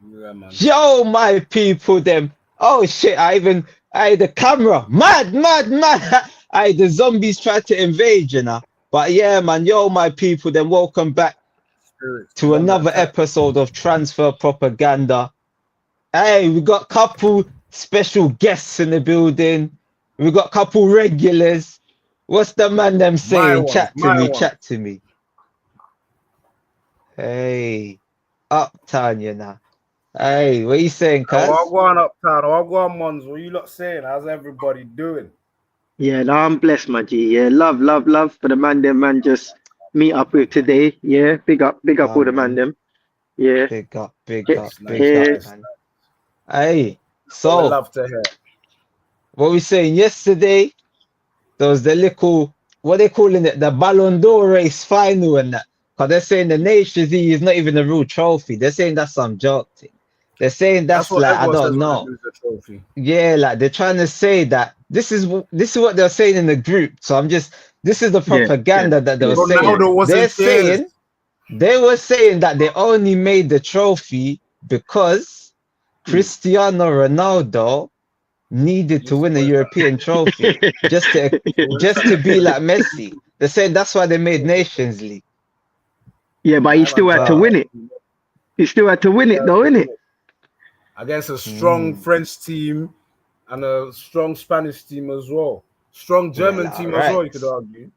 Yeah, man. Yo, my people, them. Oh shit! The camera, mad. The zombies tried to invade, you know. But yeah, man. Yo, my people, then welcome back Spirits is to under another attack. episode of Transfer Propaganda. Hey, we got couple special guests in the building. We got couple regulars. What's the man them saying? Chat to me. Hey, Uptown, you know. Hey, what you saying, cuz? I'll go on Uptown. I'll go on Mons. What you lot saying? How's everybody doing? Yeah, no, I'm blessed, my G. Yeah, love for the man them man just meet up with today. Yeah, big up all the man them. Yeah. Big up, Nice. man. Hey, so love to hear. What we saying yesterday? There was the little, what they calling it, the Ballon d'Or race final and that. Because they're saying the Nations League is not even a real trophy. They're saying that's some joke thing. They're saying that's like, I don't know. Yeah, like they're trying to say that this is what they're saying in the group. So this is the propaganda that they were saying. They were saying that they only made the trophy because Cristiano Ronaldo needed to win a European trophy just to be like Messi. They said that's why they made Nations League. Yeah, but he still had to win it. He still had to win it, though, innit? Against a strong French team and a strong Spanish team as well. Strong German team as well, you could argue.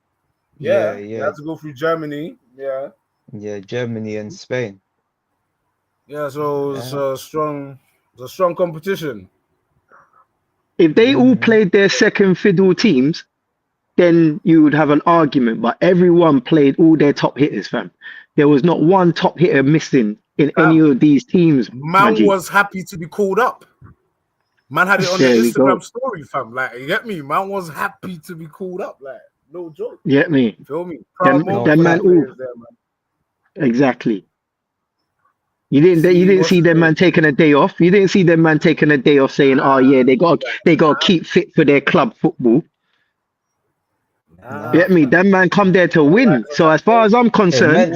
Yeah. You had to go through Germany. Yeah. Yeah, Germany and Spain. Yeah, so it's a strong competition. If they all played their second fiddle teams, then you would have an argument. But everyone played all their top hitters, fam. There was not one top hitter missing in any of these teams. Man was happy to be called up. Man had it on their Instagram story, fam. Like, you get me? Man was happy to be called up. Like, no joke. You get me? Feel me? That man all. Exactly. You didn't see them man taking a day off. You didn't see them man taking a day off saying, "Oh yeah, they got to keep fit for their club football." Get me? That man come there to win. So as far as I'm concerned,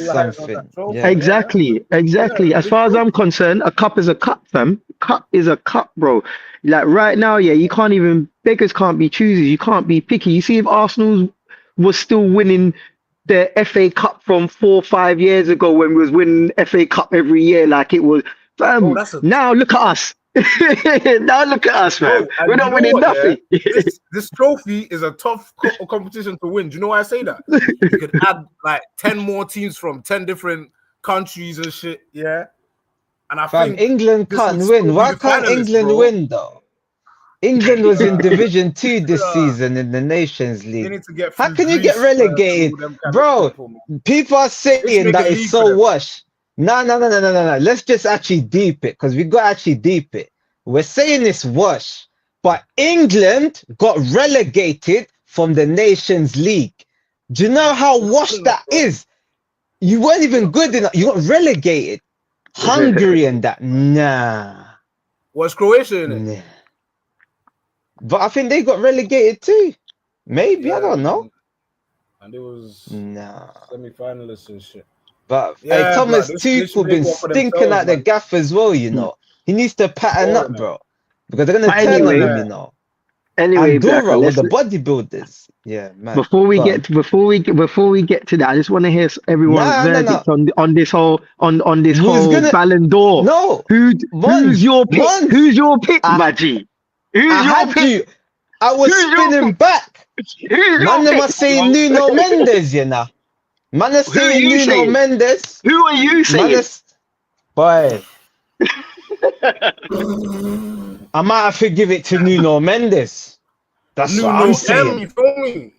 exactly. As far as I'm concerned, a cup is a cup, fam. Cup is a cup, bro. Like right now, you can't even beggars can't be choosers. You can't be picky. You see, if Arsenal was still winning the FA Cup from 4 or 5 years ago when we was winning FA Cup every year, like it was, fam. Now look at us. Now look at us, man. We're not winning nothing. This trophy is a tough competition to win. Do you know why I say that? You could add like 10 more teams from 10 different countries and shit. Yeah. And I think England can't win. Why can't England win though? England was in Division 2 this season in the Nations League. How can you get relegated? Bro, people are saying that it's so wash. No. Let's just actually deep it because we got to actually deep it. We're saying it's wash, but England got relegated from the Nations League. Do you know how wash that is? You weren't even good enough. You got relegated. Hungary and that. Nah. Was Croatia in it? Nah. But I think they got relegated too. Maybe, I don't know. And it was semi-finalists and shit. But hey, Thomas Tuchel been stinking at the gaff as well, you know. He needs to pattern up, bro. Because they're gonna turn on him, you know. Anyway, Andorra with the bodybuilders. Yeah, man. Before we get to that, I just want to hear everyone's verdict on this whole Ballon d'Or. No. Who's your pick? Who's your pick, Maggie? I was spinning back. Man, they must say Nuno Mendes, you know. Man, they say Nuno Mendes. Who are you saying? Boy. I might have to give it to Nuno Mendes. That's what I'm saying.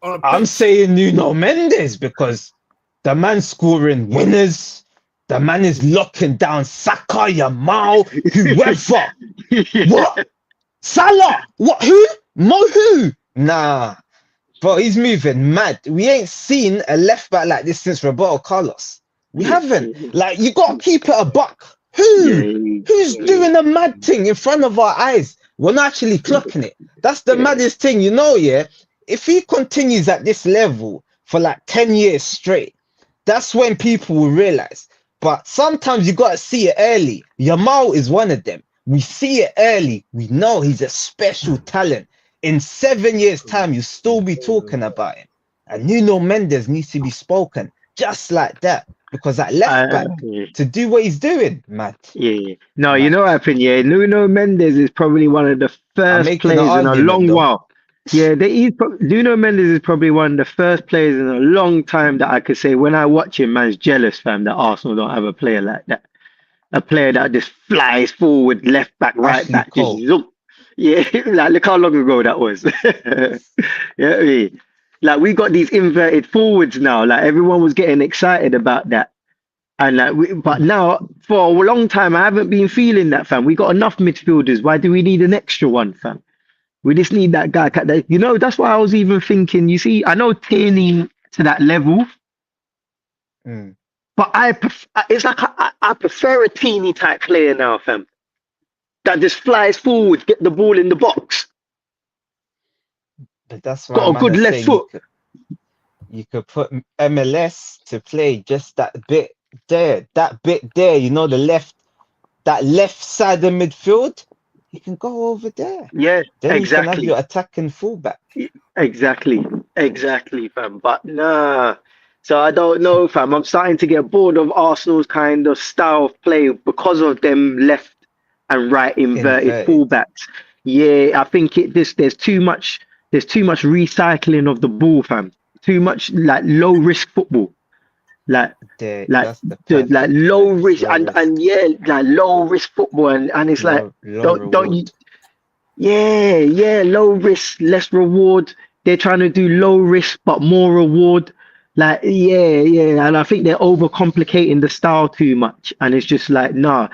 I'm saying Nuno Mendes because the man's scoring winners. The man is locking down Saka, Yamal, whoever. What? Salah? What? Who? Who? Nah. Bro, he's moving mad. We ain't seen a left back like this since Roberto Carlos. We haven't. Like, you got to keep it a buck. Who? Who's doing a mad thing in front of our eyes? We're not actually clocking it. That's the maddest thing, you know, yeah? If he continues at this level for like 10 years straight, that's when people will realize But sometimes you got to see it early. Yamal is one of them. We see it early. We know he's a special talent. In 7 years' time, you still be talking about him. And Nuno Mendes needs to be spoken just like that. Because that left back to do what he's doing, mad. Yeah. No, you know what happened? Yeah, Nuno Mendes is probably one of the first players in a long while. Yeah, Nuno Mendes is probably one of the first players in a long time that I could say when I watch him, man's jealous, fam, that Arsenal don't have a player like that. A player that just flies forward, left back, right back, just zoom. Yeah, like look how long ago that was. Yeah, I mean, like we got these inverted forwards now. Like everyone was getting excited about that. And but now for a long time I haven't been feeling that, fam. We got enough midfielders. Why do we need an extra one, fam? We just need that guy. You know, that's why I was even thinking. You see, I know Tierney to that level, but it's like I prefer a Tierney type player now, fam. That just flies forward, get the ball in the box. But that's why got a good left foot. You could put MLS to play just that bit there, you know, that left side of midfield, you can go over there. Yeah, then exactly. You can have your attacking fullback. Exactly, fam. But nah, so I don't know, fam. I'm starting to get bored of Arsenal's kind of style of play because of them left and right inverted fullbacks. Yeah, I think there's too much recycling of the ball, fam. Too much like low risk football. Like low risk and yeah, like low risk football and it's like don't you low risk, less reward. They're trying to do low risk but more reward. Like and I think they're overcomplicating the style too much. And it's just like, nah,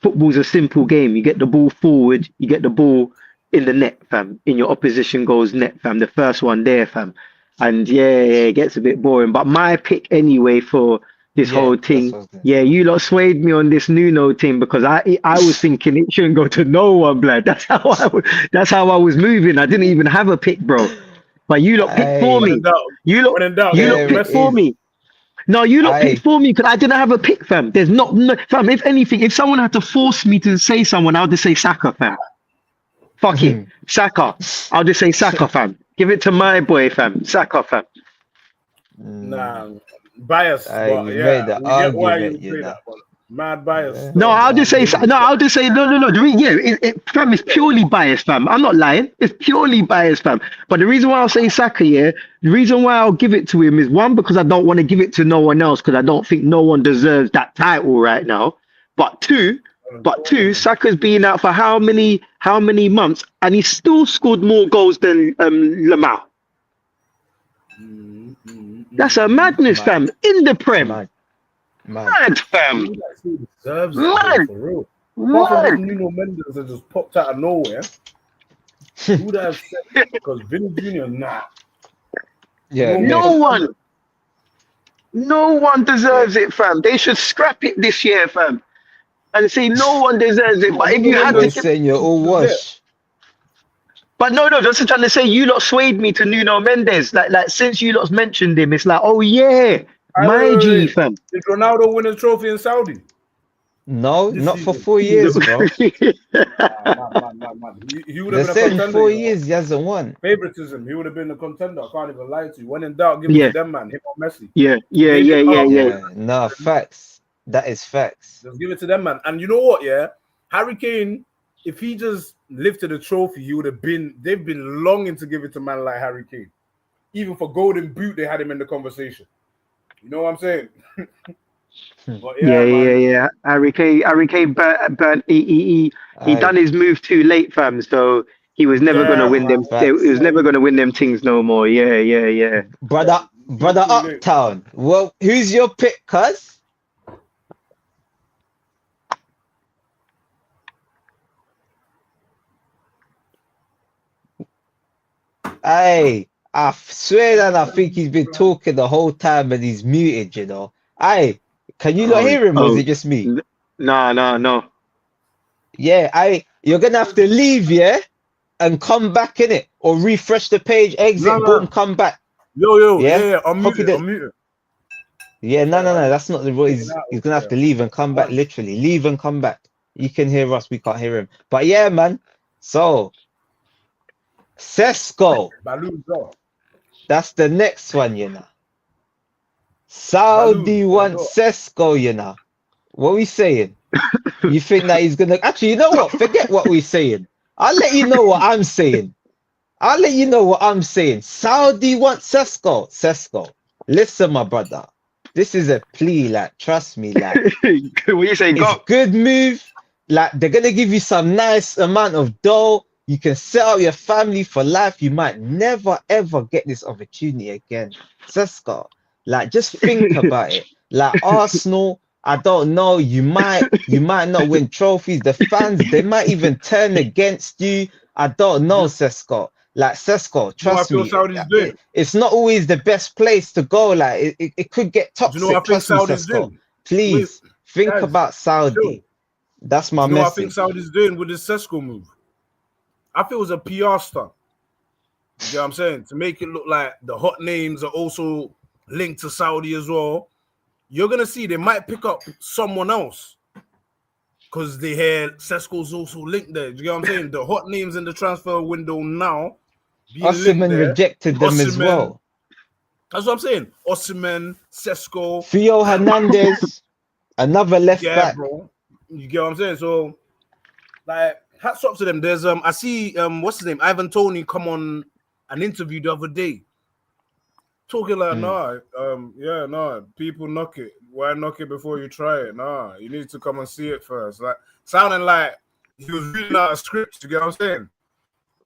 football's a simple game. You get the ball forward, you get the ball in the net, fam, in your opposition goal's net, fam. The first one there, fam. And it gets a bit boring. But my pick anyway for this whole thing, you lot swayed me on this Nuno team because I was thinking it shouldn't go to no one, blood. That's how I was moving. I didn't even have a pick, bro. But you lot picked for me. You lot picked for me. No, you lot picked for me because I didn't have a pick, fam. There's no, fam. If anything, if someone had to force me to say someone, I would just say Saka, fam. Fuck it, Saka. I'll just say Saka, fam. Give it to my boy, fam. Saka, fam. Nah, bias. You made the argument, you know. Mad bias. No, I'll just say no. Fam, it's purely biased, fam. I'm not lying. It's purely biased, fam. But the reason why I'll say Saka, the reason why I'll give it to him is one, because I don't want to give it to no one else because I don't think no one deserves that title right now. But two, Saka's been out for how many months, and he still scored more goals than Yamal. That's a madness, fam. In the Prem. Mad, fam. Deserves it, for real. Mad. Nuno Mendes has just popped out of nowhere. Who would have said? Because Vinny Jr. nah. Yeah. No one deserves it, fam. They should scrap it this year, fam. And say no one deserves it. But if you had to saying you're all wash. But no, just trying to say you lot swayed me to Nuno Mendes. Like since you lot mentioned him, it's like, oh yeah, my G, fam. Did Ronaldo win a trophy in Saudi? No, not for 4 years, bro. He would have been a contender. 4 years he hasn't won. Favoritism. He would have been a contender. I can't even lie to you. When in doubt, give it to them, man. Him or Messi. Yeah. No, facts. That is facts. Just give it to them, man. And you know what? Yeah, Harry Kane. If he just lifted a trophy, he would have been. They've been longing to give it to a man like Harry Kane. Even for Golden Boot, they had him in the conversation. You know what I'm saying? But yeah. Harry Kane burnt. He done his move too late, fam. So he was never gonna win them. He was never gonna win them things no more. Yeah. Brother Uptown. Well, who's your pick, cuz? I swear that I think he's been talking the whole time and he's muted, you know. Can you not hear him, or is it just me? No. Yeah, you're gonna have to leave, and come back in it, or refresh the page, exit, boom, come back. Yo, yeah, I'm muted. Yeah, no. That's not the rule. Getting out He's of gonna have to there. leave and come back. Literally, leave and come back. You can hear us. We can't hear him. But yeah, man. So Sesko. Balloon's off. That's the next one, you know. Saudi Balloon, wants Sesko, you know. What we saying? You think that he's gonna actually? You know what? Forget what we saying. I'll let you know what I'm saying. Saudi wants Sesko. Sesko. Listen, my brother. This is a plea, like, trust me, like, what you say? it's Go. good move. Like, they're gonna give you some nice amount of dough. You can set up your family for life. You might never ever get this opportunity again. Sesko, like, just think about it. Like Arsenal, I don't know. You might not win trophies. The fans, they might even turn against you. I don't know, Sesko. Like Sesko, You know what I trust feel me, Saudi's doing? it's not always the best place to go. Like it could get Do you know what toxic. I think Trust me, Saudi's Sesko. doing? Please think Guys, about Saudi. chill. That's my Do you know what I think message. Saudi's doing with this Sesko move? I feel it was a PR stunt. You know what I'm saying? To make it look like the hot names are also linked to Saudi as well. You're gonna see they might pick up someone else because they hear Sesko's also linked there. You know what I'm saying? The hot names in the transfer window now being linked Osimhen there. rejected them as Osimhen, well. That's what I'm saying. Osimhen, Sesko, Theo Hernandez, another left back. bro. You get what I'm saying? So, like, hats off to them. There's I see what's his name? Ivan Toney come on an interview the other day. Talking like, people knock it. Why knock it before you try it? Nah, you need to come and see it first. Like, sounding like he was reading out a script. You get what I'm saying?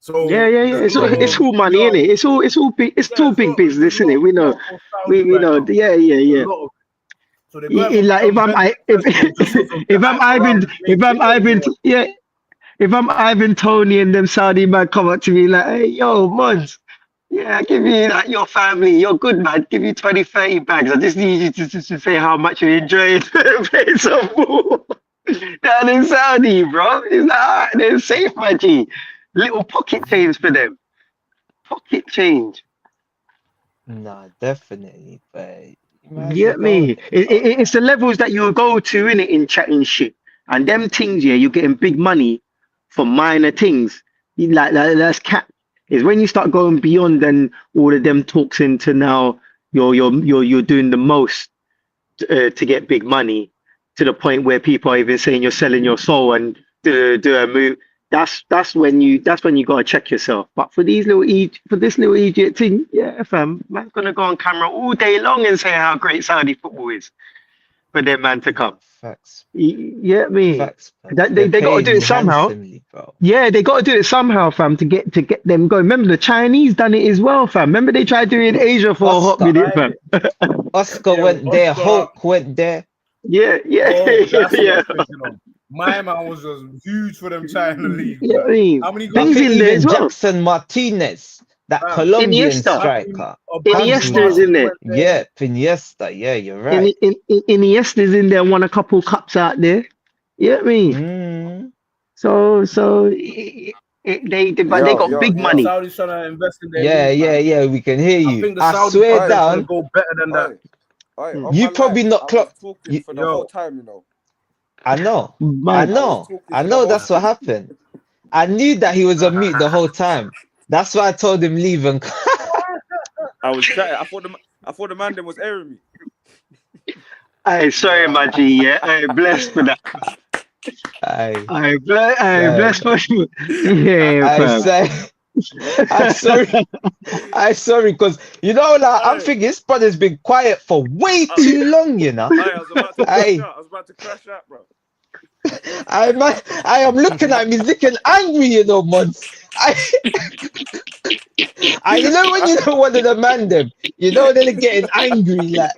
So Yeah. It's all money, innit? It's all big business, innit? We know. We know. Yeah. So they Like if I'm Ivan Tony and them Saudi man come up to me like, hey, yo, Mons, yeah, I give you like your family, you're good, man. Give you 20, 30 bags. I just need you to say how much you enjoyed playing some ball down in Saudi, bro. It's like, all right, they're safe, my G. Little pocket change for them. Pocket change. Nah, definitely. But You get me? It's the levels that you go to in it in chatting shit. And them things, yeah, you're getting big money for minor things. Like that's cap. Is when you start going beyond and all of them talks into now you're doing the most to get big money to the point where people are even saying you're selling your soul and do a move. That's when you gotta check yourself. But for this little Egypt thing, yeah, fam, man's gonna go on camera all day long and say how great Saudi football is for their man to come. Facts. You get me? Facts. They gotta do it somehow. Bro. Yeah, they gotta do it somehow, fam, to get them going. Remember the Chinese done it as well, fam. Remember they tried doing it in Asia for a hot minute, fam. Oscar went there, Hulk went there. Yeah. My man was just huge for them China league. Yeah, how many things in there as well? Jackson Martinez, that Colombian Iniesta. striker. Iniesta is in there. Yeah, Iniesta. Yeah, you're right. Iniesta's in there, won a couple cups out there. You know what I mean? So they got big money. Saudi's trying to invest in their league, yeah. We can hear you. I think the I Saudi swear down. Go better than that. You probably not clocked. For the whole time, you know. I know. Man. That's what happened. I knew that he was on mute the whole time. That's why I told him leave and I was chatting. I thought the man then was airing me. Hey, sorry, my G. Yeah, I'm blessed for that. I'm blessed for you. Yeah, I'm sorry, because you know, like, I'm thinking this brother's been quiet for way too long, you know. I was about to crash out, bro. I am looking at him, he's looking angry, you know, man. You know when you know one of the man them, you know they're getting angry, like.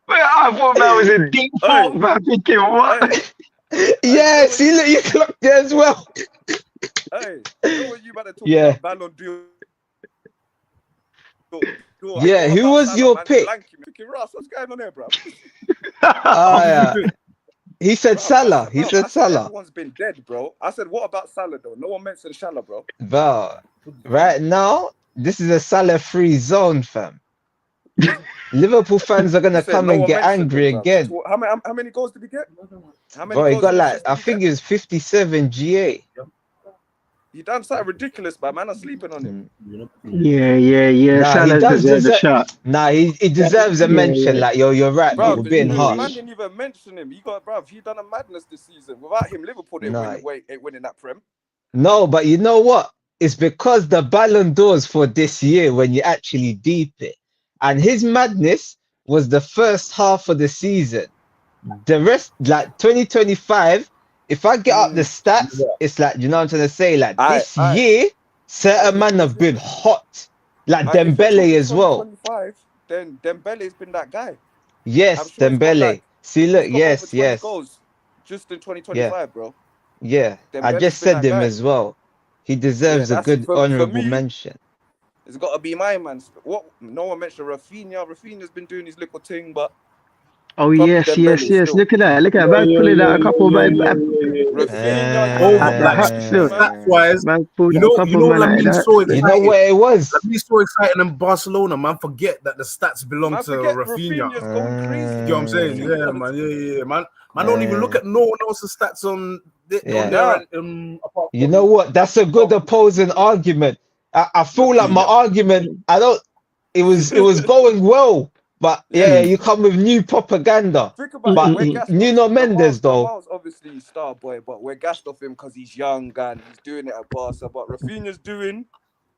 I thought that was a deep thought, but I'm thinking, what? Yeah, see, look, you clocked there as well. Hey, you know what you about to talk about Ballon d'Or? Yeah, who was your pick? Ross, what's going on there, bro? He said Salah. He said Salah. Everyone's been dead, bro. I said, what about Salah, though? No one mentioned Salah, bro. But right now, this is a Salah-free zone, fam. Liverpool fans are gonna You said come no and one get mentioned angry him, bruv. again. So how many goals did he get? How many Bro, he goals got and like, assists I did he think get? it was 57 GA. He done something ridiculous, but man, I'm sleeping on him. Yeah. Nah, he Salah's does deserve a deserve. shot. Nah, he deserves a mention. Yeah. Like you're right. Bro, You're being man harsh. didn't even mention him. He done a madness this season. Without him, Liverpool Nah, ain't winning that Prem. no, but you know what? It's because the Ballon d'Ors for this year when you actually deep it, and his madness was the first half of the season. The rest, like 2025, if I get up the stats, it's like, you know what I'm trying to say? Like this Alright. year, certain men have been hot. Like If you're Dembele talking as well. 2025, then Dembele's been that guy. I'm Yes, sure Dembele. See, look, he's got over 20 yes. goals just in Yeah, 2025, bro. yeah. I Dembele's just been said that him guy. as well. He Yeah, deserves a that's good for honorable me. mention. It's got to be my man. What? No one mentioned Rafinha. Rafinha's been doing his little thing, but Oh probably yes. Dembele still. Look at that. Man's pulling out a couple of Rafinha, you Over, can't like touch me, man. stats wise, man's pulled out a couple of man like Lamin's that. so You know exciting. what it was? Lamin's so exciting in Barcelona, man. Forget that the stats belong Man, to forget Rafinha. Rafinha's going crazy. You know what I'm saying? Yeah, man. Yeah. Man, don't even look at no one else's stats on Yeah. there. Apart You from know what? That's a good opposing argument. I feel like my Rafinha. argument, it was going well, but yeah, you come with new propaganda. Think about But it. We're gassed off Nuno Mendes though. Yamal's obviously star boy, but we're gassed off him because he's young and he's doing it at Barca. But Rafinha's doing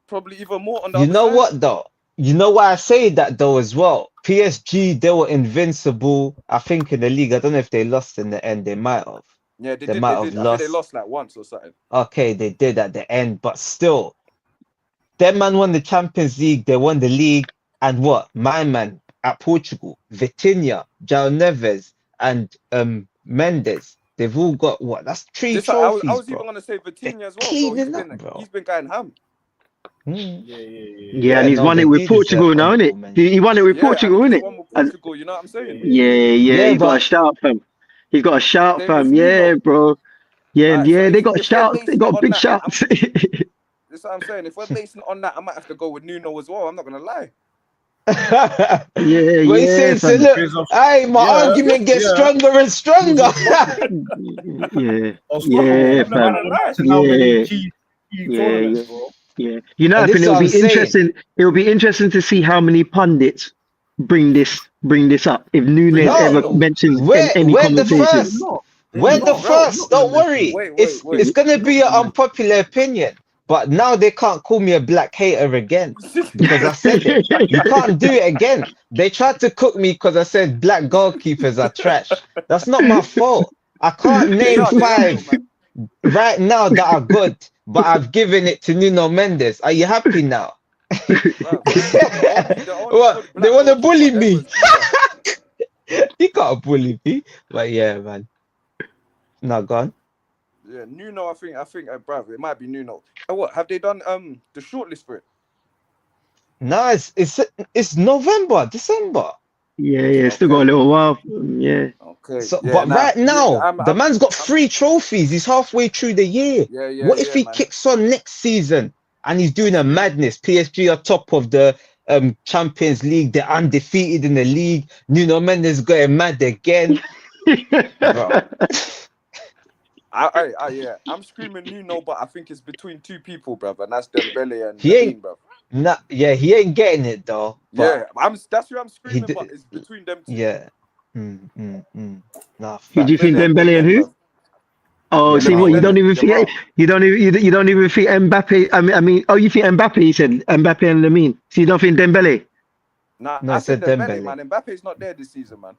probably even more on the You other know side. what though? You know why I say that though as well? PSG, they were invincible. I think in the league. I don't know if they lost in the end. They might have. Yeah, They might have I think they lost. lost like once or something. Okay, they did at the end, but still, their man won the Champions League. They won the league, and what? My man at Portugal, Vitinha, João Neves, and Mendes. They've all got what? That's three trophies, I was bro. even gonna say Vitinha as well, bro. Cleaning up, bro. He's been going ham. Yeah, and he's no, won they it with do Portugal deserve now, honourable innit? mention. He won it with Portugal, and he's innit? won with Portugal, you know what I'm saying? Yeah, he got a but shout, fam. He's got a shout, Same as fam. Nuno. Yeah, bro. Yeah, Alright, so they got if we're shouts. They basing got it on big that, shouts. that's what I'm saying. If we're basing it on that, I might have to go with Nuno as well. I'm not gonna lie. What you saying? So fam. look, my argument gets stronger and stronger. Yeah. You know, I And think this is it'll what I'm be saying. interesting. It'll be interesting to see how many pundits bring this up. If Nunes ever mentions any we're the conversation. first. We're the first. Don't worry. Wait. It's gonna be an unpopular opinion. But now they can't call me a black hater again because I said it. You can't do it again. They tried to cook me because I said black goalkeepers are trash. That's not my fault. I can't name 5 right now that are good, but I've given it to Nuno Mendes. Are you happy now? What? They want to bully me. He can't bully me. But yeah, man. Not gone. Yeah, Nuno. I think, bruv, it might be Nuno. What have they done? The shortlist for it? No, it's November, December. Yeah, still got a little while. Yeah. Okay. So, but right now, the man's got 3 trophies. He's halfway through the year. What if he kicks on next season and he's doing a madness? PSG are top of the Champions League. They're undefeated in the league. Nuno Mendes going mad again. Bro. I'm screaming Nuno, but I think it's between 2 people, bruv, and that's Dembele and Lamine, bruv. Nah, yeah, he ain't getting it though. Yeah, that's who I'm screaming, but it's between them 2. Yeah. Nah, who do you think Dembele and who? Oh, see what you don't even think you don't even think Mbappe. I mean, you think Mbappe? He said Mbappe and Lamine. So you don't think Dembele? Nah, I said Dembele, man. Mbappe's not there this season, man.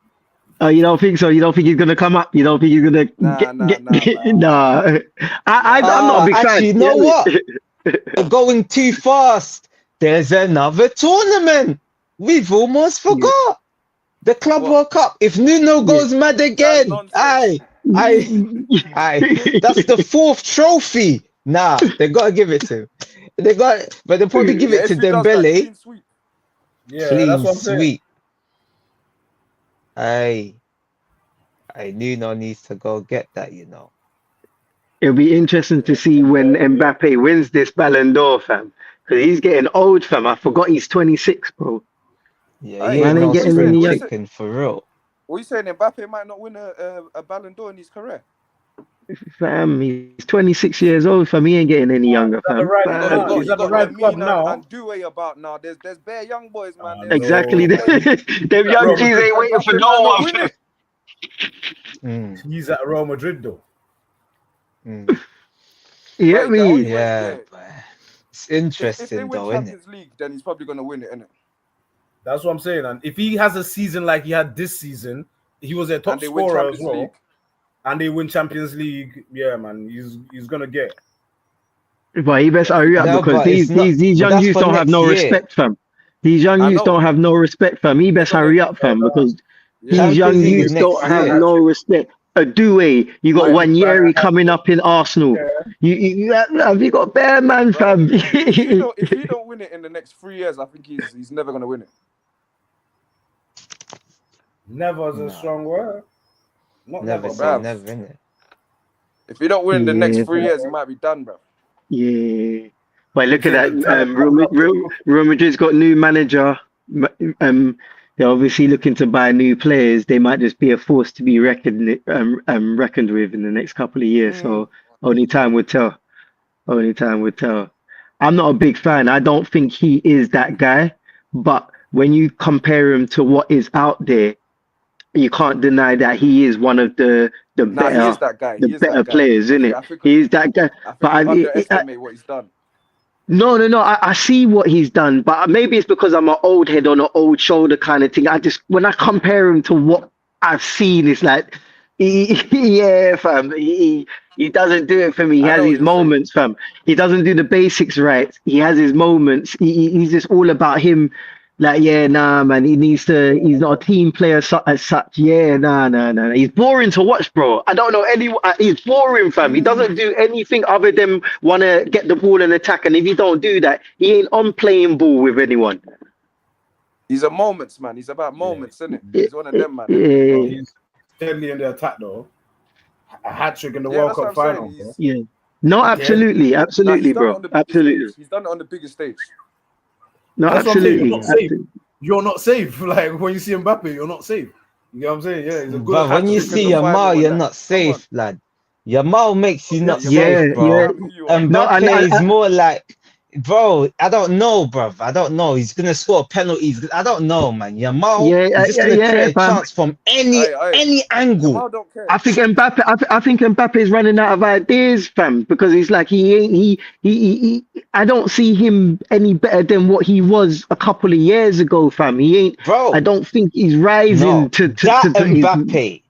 Oh, you don't think so? You don't think he's gonna come up? You don't think he's gonna Nah. I'm not a big fan. You know what? You're going too fast. There's another tournament. We've almost forgot. The Club World Cup. If Nuno goes mad again, that's the 4th trophy. Nah, they gotta give it to him. But they'll probably give it to Dembele. Clean sweep. Yeah, clean that's what I'm saying. sweep. Nuno needs to go get that, you know. It'll be interesting to see when Mbappe wins this Ballon d'Or, fam. Because he's getting old, fam. I forgot he's 26, bro. Yeah, Aye, he ain't Man no ain't getting spring any young. chicken for real. What you saying? Mbappe might not win a Ballon d'Or in his career. Fam, he's 26 years old, fam. He ain't getting any younger, At the fam. right, Fam. he's You at the got right club Lamine now. and Doué about now. There's bare young boys, man. Exactly. No, Them young Real G's Madrid. ain't waiting for Mbappe no might not one, win fam. it. He's at Real Madrid though. You But get the only me? way, Yeah, but it's if they interesting win though, isn't it? Champions League, then he's probably gonna win it, innit? That's what I'm saying. And if he has a season like he had this season, he was a top And they win scorer as Champions well. League. And they win Champions League. Yeah, man, he's gonna get. But he best hurry up No, because but it's not. these But young that's youths for don't have next no year. respect, fam. These young I youths know. don't have no respect, fam. He best hurry up, fam, because Yeah. these young Champions League is youths next don't have year. no respect. A Doué, you got Might be Wanyeri bad. coming up in Arsenal. Have you got Bear Man, Bro, fam? if he don't win it in the next 3 years, I think he's never gonna win it. Never is a No. strong word. Not Never never, say bro. never, innit? If he don't win the next Yeah, 3 years, he might be done, bro. Yeah. But look You at think that. the talent Real Madrid's got new manager. They're obviously looking to buy new players. They might just be a force to be reckoned with in the next couple of years. So only time would tell. Only time would tell. I'm not a big fan. I don't think he is that guy. But when you compare him to what is out there, you can't deny that he is one of the Nah, he is that guy. He is better that guy. players, isn't it? I think He is that guy. I think But you underestimate what he's done. no. I see what he's done, but maybe it's because I'm an old head on an old shoulder kind of thing. When I compare him to what I've seen, it's like, yeah, fam. He doesn't do it for me. He I has know what his you're saying. moments, fam. He doesn't do the basics right. He has his moments. He's just all about him. Like, yeah, nah, man. He's not a team player as such. Yeah, nah. He's boring to watch, bro. I don't know anyone. He's boring, fam. He doesn't do anything other than want to get the ball and attack. And if he don't do that, he ain't on playing ball with anyone. He's a moments man. He's about moments, isn't it? He's one of them, man. Bro, Yeah. he's deadly in the attack though. A hat trick in the Yeah, World that's Cup what I'm final, saying. bro. Yeah. No, absolutely, Nah, absolutely, he's done it bro. on the biggest Absolutely. stage. He's done it on the biggest stage. No, That's what I'm saying. absolutely. You're not safe. You're not safe. Like when you see Mbappe, you're not safe. You know what I'm saying? Yeah, he's a good But when you hat-trick see in the final Yamal, and you're that. not safe, lad. Yamal makes you not Yeah, safe, bro. yeah. Who you are. No, Mbappe is more like, bro, I don't know, bruv. I don't know. He's gonna score penalties. I don't know, man. Yamal is just gonna create a fam. chance from any Aye. angle. Yamal don't care. I think Mbappe is running out of ideas, fam, because he's like he I don't see him any better than what he was a couple of years ago, fam. He ain't. Bro, I don't think he's rising no, to Mbappe.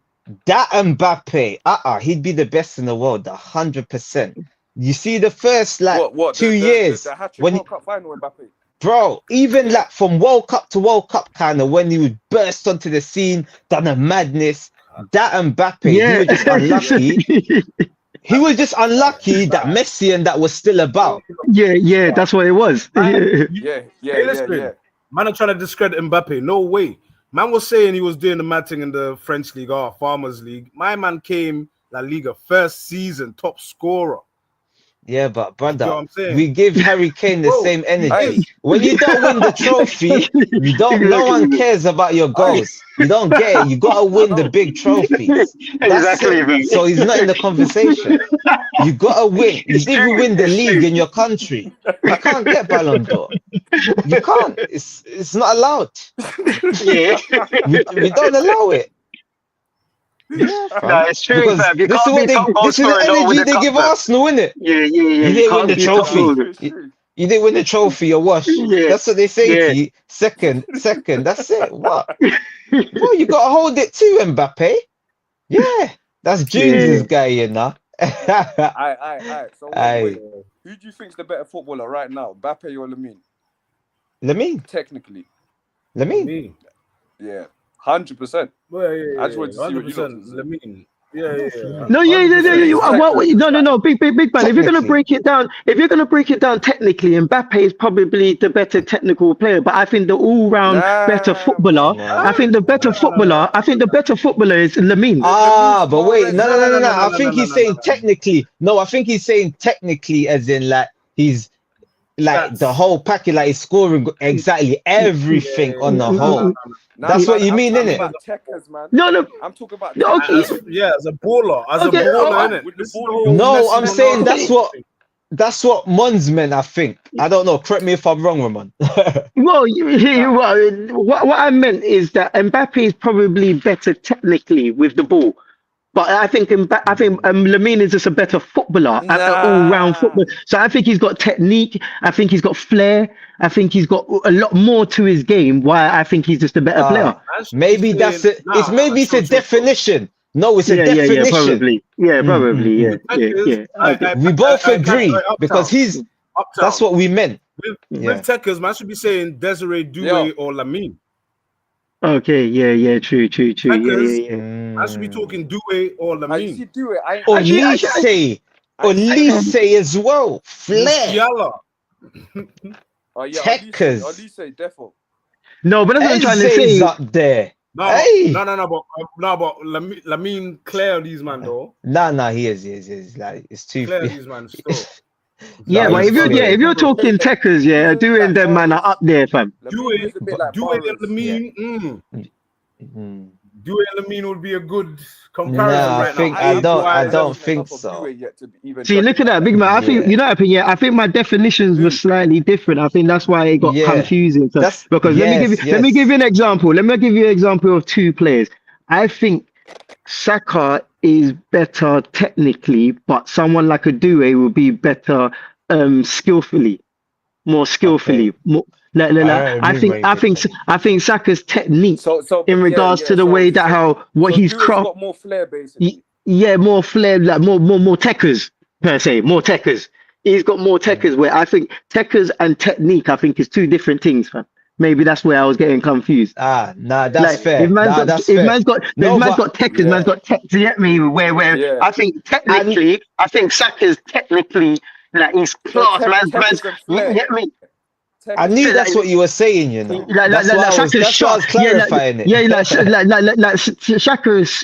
That Mbappe, he'd be the best in the world, 100%. You see the first What 2 years the hat-trick when World Cup final Mbappe. bro, even Yeah. like from World Cup to World Cup, kind of when he would burst onto the scene, done a madness. That Mbappe, he was just unlucky. He was just unlucky that Messi and that was still about. yeah, that's what it was. Yeah. Listen, man are trying to discredit Mbappe. No way. Man was saying he was doing the mad thing in the French league or Farmers League. My man came La Liga first season, top scorer. Yeah, but You know brother, what I'm saying? we give Harry Kane the Bro, same energy. Aye. When you don't win the trophy, no one cares about your goals. You don't get it. You gotta win the big trophies. That's it. So he's not in the conversation. You gotta win. You didn't even win the league in your country. You can't get Ballon d'Or. You can't. It's not allowed. Yeah. We don't allow it. Yeah, fam. No, it's true, Because fam. You this is can't what be top goal this is the scorer not with energy a they cup, give fam. Arsenal, innit? Yeah. You didn't win the trophy. It's true. You didn't win the trophy, you're washed. Yeah. That's what they say Yeah. to you. Second. That's it. What? Bro, you gotta hold it too, Mbappe. Yeah, that's Junes' guy, you know. Aye. So Aye. wait. Who do you think's the better footballer right now, Mbappe or Lamine? Lamine. Technically, Lamine. yeah, 100%. Well, yeah, I just wanted to see what you 100%. lot think. Lamine. Yeah. No, 100%. no, big man. If you're gonna break it down, technically, Mbappe is probably the better technical player. But I think the all-round better footballer. Nah. I think the better footballer is Lamine. But wait, no. I think he's saying no. technically. No, I think he's saying technically, as in like he's like the whole package, like he's scoring exactly everything on the whole. That's what you mean, innit? Checkers, man. No. I'm talking about Okay. checkers. As a baller, innit? With the ball, no, I'm saying that's what Mons meant, I think. I don't know. Correct me if I'm wrong, Ramon. Well, what I meant is that Mbappe is probably better technically with the ball. But I think Lamine is just a better footballer, an all-round footballer. So I think he's got technique. I think he's got flair. I think he's got a lot more to his game. Why I think he's just a better player. Maybe that's it. It's a definition. No, it's a definition. Probably. We both agree because that's what we meant. With Techers, man should be saying Desiree Doué or Lamine. Okay, true. I should be talking Doué or Lamine. Or Lise as well. Flair. Techers. Lise, defo. No, but that's what I'm trying to say. Up there. No, but Lamine clear these man though. Nah, he is. Like it's too clear these man still. But if you're talking Techers, Doué and them man are up there, fam. Doué and Lamine. Doué and Lamine would be a good comparison I don't think so. See, look at that, big man. I think I think my definitions were slightly different. I think that's why it got confusing. Because let me give you an example. Let me give you an example of two players. I think Saka is better technically, but someone like a Doué will be better more skillfully. I think Saka's technique in regards to the way that he's crossed. Got more flair, basically. More flair, like more techers per se, more techers. He's got more techers. Where I think techers and technique, I think, is two different things, fam. Maybe that's where I was getting confused. That's fair. If man's got techers, man's got tech. Do you get me? Where I think technically, I think Saka's technically like he's class. Man's you get me? I knew that's what you were saying, you know. That's why I was clarifying it.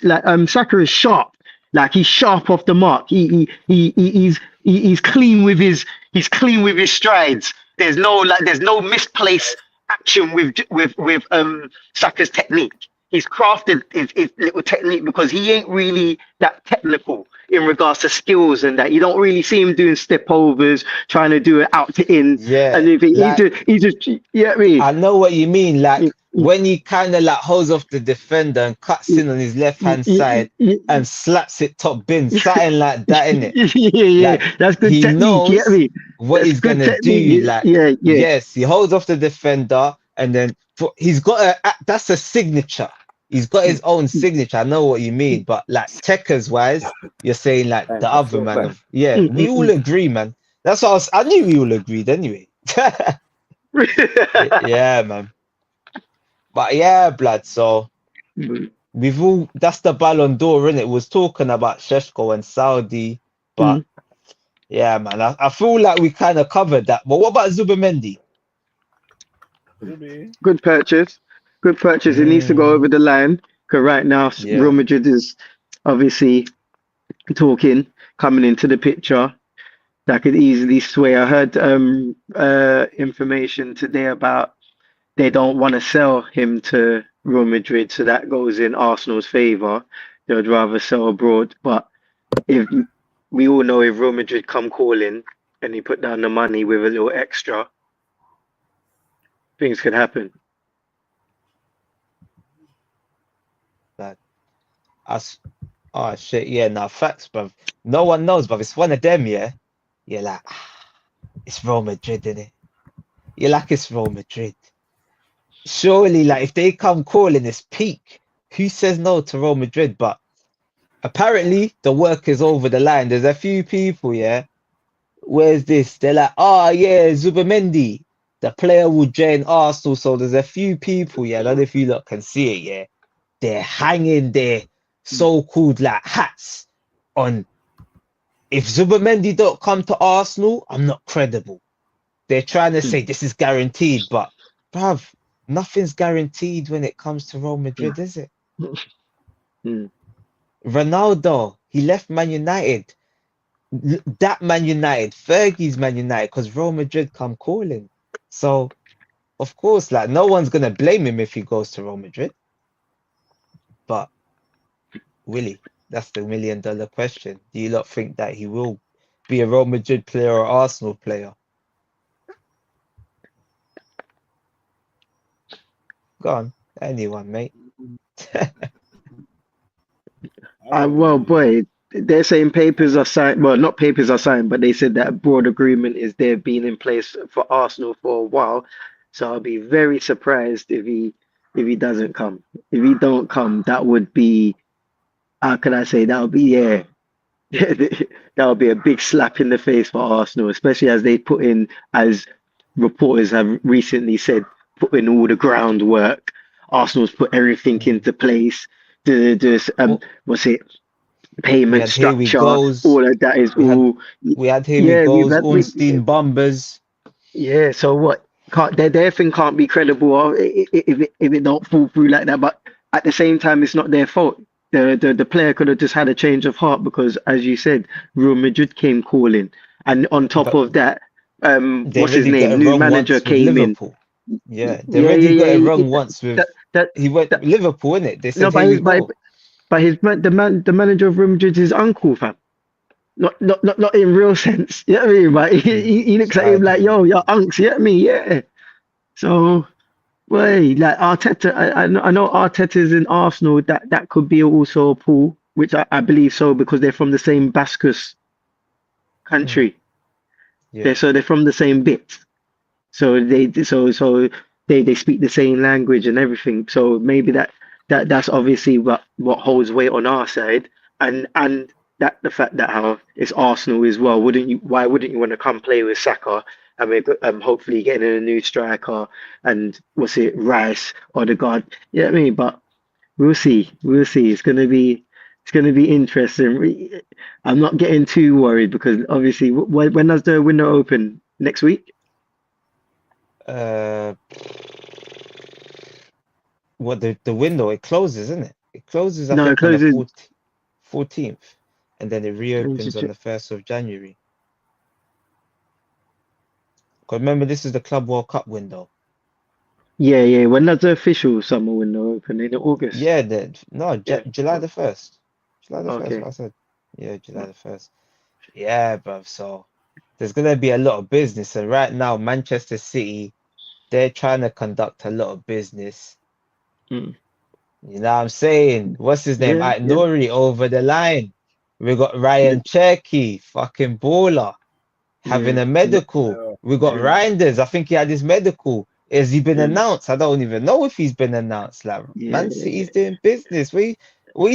Like Saka is sharp. Like he's sharp off the mark. He's clean with his strides. There's no misplaced action with Saka's technique. He's crafted his little technique because he ain't really that technical in regards to skills and that. You don't really see him doing step overs, trying to do it out to in. Yeah. And he just I mean? I know what you mean. Like when he kind of like holds off the defender and cuts in on his left hand side and slaps it top bin, something like that, innit? That's good technique. He knows what he's gonna do. Like yes, he holds off the defender and then he's got that's a signature. He's got his own signature. I know what you mean, but like techers wise, you're saying like the other man. We all agree, man. That's what I knew we all agreed anyway. Yeah, man. But yeah, blood. So that's the Ballon d'Or, innit? It was talking about Sesko and Saudi, but yeah, man. I feel like we kind of covered that. But what about Zubimendi? Good purchase. It needs to go over the line because right now Real Madrid is obviously coming into the picture. That could easily sway. I heard information today about they don't want to sell him to Real Madrid, so that goes in Arsenal's favour. They would rather sell abroad. But if we all know if Real Madrid come calling and he put down the money with a little extra, things could happen. Facts, bruv. No one knows, bruv. It's one of them, You're like, it's Real Madrid, innit? You're like, it's Real Madrid. Surely, like, if they come calling this peak, who says no to Real Madrid? But apparently, the work is over the line. There's a few people, where's this? They're like, Zubimendi, the player will join Arsenal. So there's a few people, I don't know if you lot can see it, they're hanging their so-called like hats on. If Zubimendi don't come to Arsenal, I'm not credible. They're trying to say this is guaranteed, but bruv, nothing's guaranteed when it comes to Real Madrid, is it? Ronaldo, he left Man United. that Man United, Fergie's Man United, because Real Madrid come calling. So of course, like no one's gonna blame him if he goes to Real Madrid. But Willie, that's the $1 million question. Do you not think that he will be a Real Madrid player or Arsenal player? Go on, anyone, mate. Well, boy, they're saying papers are signed. Well, not papers are signed, but they said that a broad agreement is there being in place for Arsenal for a while. So I'll be very surprised if he doesn't come. If he don't come, that would be, how can I say, that would be, yeah. That would be a big slap in the face for Arsenal, especially as they put in, as reporters have recently said, put in all the groundwork. Arsenal's put everything into place. What's it? Payment structure. All of that is all. We had Here We Goes, Ornstein Bombers. Yeah. So what? Their thing can't be credible if it don't fall through like that. But at the same time, it's not their fault. The player could have just had a change of heart because, as you said, Real Madrid came calling, and on top of that, what's his name? New manager came Liverpool. In. Yeah, they already got it wrong once with he went Liverpool, innit? They said the manager of Real Madrid is his uncle, fam. Not in real sense. You know what I mean? But he looks at him like, yo, your unks, you know what I mean? Yeah. So wait, like Arteta, I know Arteta's in Arsenal. That could be also a pull, which I believe so because they're from the same Bascus country. Yeah. They're from the same bit. So they speak the same language and everything. So maybe that's obviously what holds weight on our side, and that the fact that how it's Arsenal as well. Why wouldn't you want to come play with Saka? I mean, hopefully getting a new striker and Rice or the guard. You know what I mean? But we'll see. It's gonna be interesting. I'm not getting too worried because obviously, when does the window open? Next week? What the window? It closes, isn't it? It closes. I No, think it closes on the 14th, and then it reopens on the 1st of January. Because remember, this is the Club World Cup window. Yeah. When does the official summer window open? In August? Yeah, July the 1st. July the 1st, Okay. what I said. Yeah, July the 1st. Yeah, bruv. So there's gonna be a lot of business, and right now Manchester City, they're trying to conduct a lot of business. Mm. You know what I'm saying? What's his name? Yeah, Nori over the line. We got Ryan Cherky, fucking baller, having a medical. We got Reinders. I think he had his medical. Has he been announced? I don't even know if he's been announced. Like Man City's doing business. We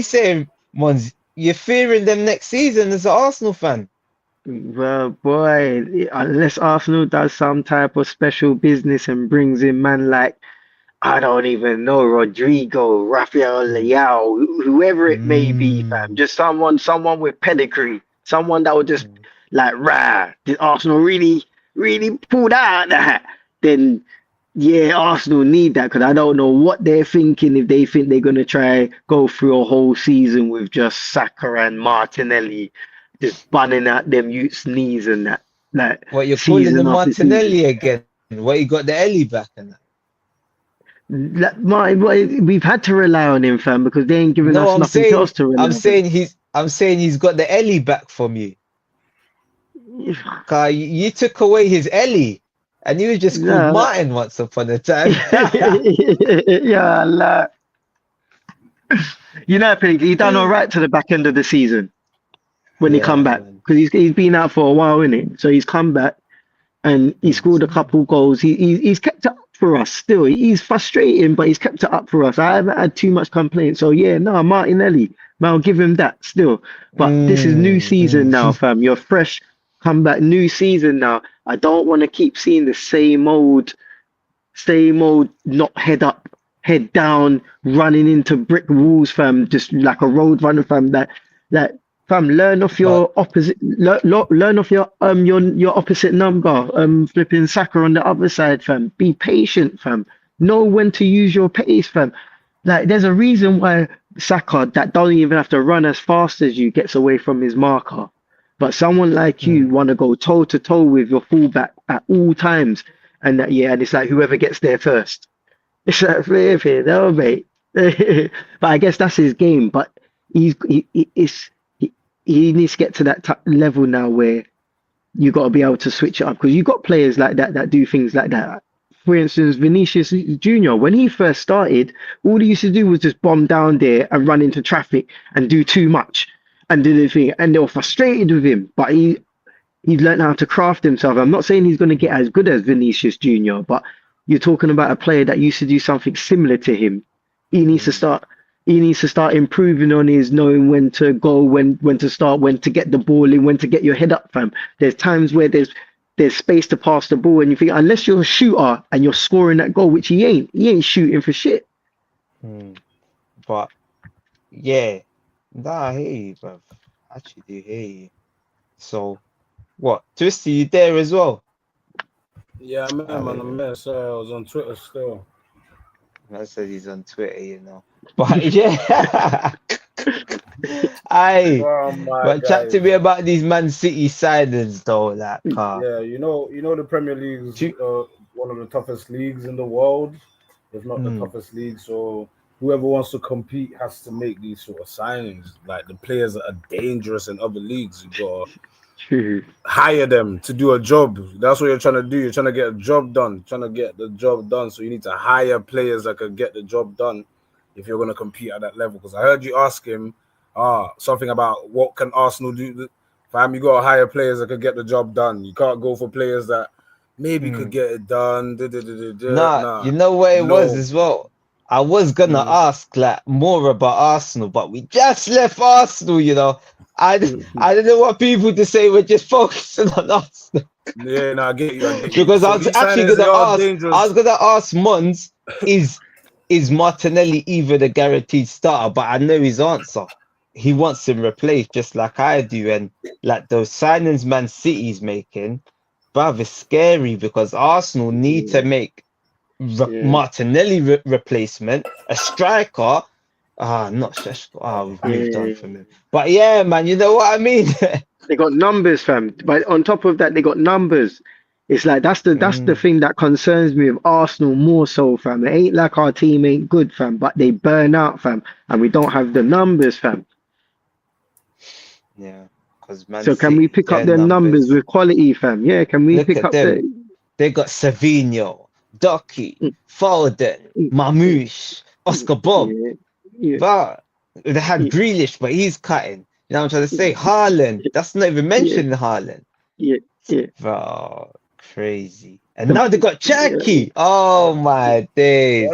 saying, Mons, you're fearing them next season as an Arsenal fan. Well, boy, unless Arsenal does some type of special business and brings in man like, I don't even know, Rodrigo, Rafael Leao, whoever it may be, fam. Just someone with pedigree, someone that would just did Arsenal really pull out that? Then yeah, Arsenal need that because I don't know what they're thinking if they think they're gonna try go through a whole season with just Saka and Martinelli just bunning out them youths' knees and that. Like what you're calling the Martinelli again? What you got the Ellie back and that? We've had to rely on him, fam, because they ain't giving us nothing else to rely on. I'm saying he's got the Ellie back from you. You took away his Ellie, and he was just called Martin once upon a time. Yeah, like, you know, he done all right to the back end of the season when he come back because he's been out for a while, innit? So he's come back and he scored a couple goals. He's kept it up for us still. He's frustrating, but he's kept it up for us. I haven't had too much complaints. So yeah, no, Martinelli, I'll give him that still. But this is new season now, fam. You're fresh, come back, new season now. I don't want to keep seeing the same old, not head up, head down, running into brick walls, fam. Just like a road runner, fam. Fam, learn off your opposite. Learn off your opposite number. Flipping Saka on the other side, fam. Be patient, fam. Know when to use your pace, fam. Like, there's a reason why Saka that doesn't even have to run as fast as you gets away from his marker. But someone like you want to go toe to toe with your fullback at all times, and and it's like whoever gets there first. It's like fair, no, mate. But I guess that's his game. But he needs to get to that level now where you got to be able to switch it up because you got players like that do things like that. For instance, Vinicius Junior, when he first started, all he used to do was just bomb down there and run into traffic and do too much and do the thing, and they were frustrated with him. But he's learned how to craft himself. I'm not saying he's going to get as good as Vinicius Junior, but you're talking about a player that used to do something similar to him. He needs to start. He needs to start improving on his knowing when to go, when to start, when to get the ball in, when to get your head up, fam. There's times where there's space to pass the ball, and you think unless you're a shooter and you're scoring that goal, which he ain't shooting for shit. But yeah, nah, I hear you, bruv. I actually do hear you. So what? Twisty, you there as well? Yeah, I'm there. Sorry, I was on Twitter still. I said he's on Twitter, you know. But yeah, but chat to me about these Man City signings though, like. Yeah, you know the Premier League's one of the toughest leagues in the world, if not the toughest league. So whoever wants to compete has to make these sort of signings. Like the players that are dangerous in other leagues, you gotta hire them to do a job. That's what you're trying to do. You're trying to get a job done. Trying to get the job done. So you need to hire players that can get the job done if you're going to compete at that level. Because I heard you ask him something about what can Arsenal do. Fam, you got to hire players that can get the job done. You can't go for players that maybe could get it done. Nah, you know what it was as well? I was going to ask like more about Arsenal, but we just left Arsenal, you know. I didn't want people to say we're just focusing on Arsenal. Yeah, no, I get you. Because I was actually going to ask Mons, is Martinelli even a guaranteed starter? But I know his answer. He wants him replaced just like I do. And like those signings Man City's making, bruv, it's scary because Arsenal need to make Martinelli replacement, a striker. Not Sesko. We've moved on from him. But yeah, man, you know what I mean? They got numbers, fam. But on top of that, they got numbers. It's like that's the thing that concerns me with Arsenal more so, fam. It ain't like our team ain't good, fam, but they burn out, fam, and we don't have the numbers, fam. Yeah, because Man so can we pick up their numbers with quality, fam? Yeah, can we pick up them? They got Savinho, Docky, Foden, Mamouche, Oscar Bob. But they had Grealish, but he's cutting. You know what I'm trying to say? Haaland, that's not even mentioned in Haaland. Bro, crazy. And now they got Cherky. Oh my days.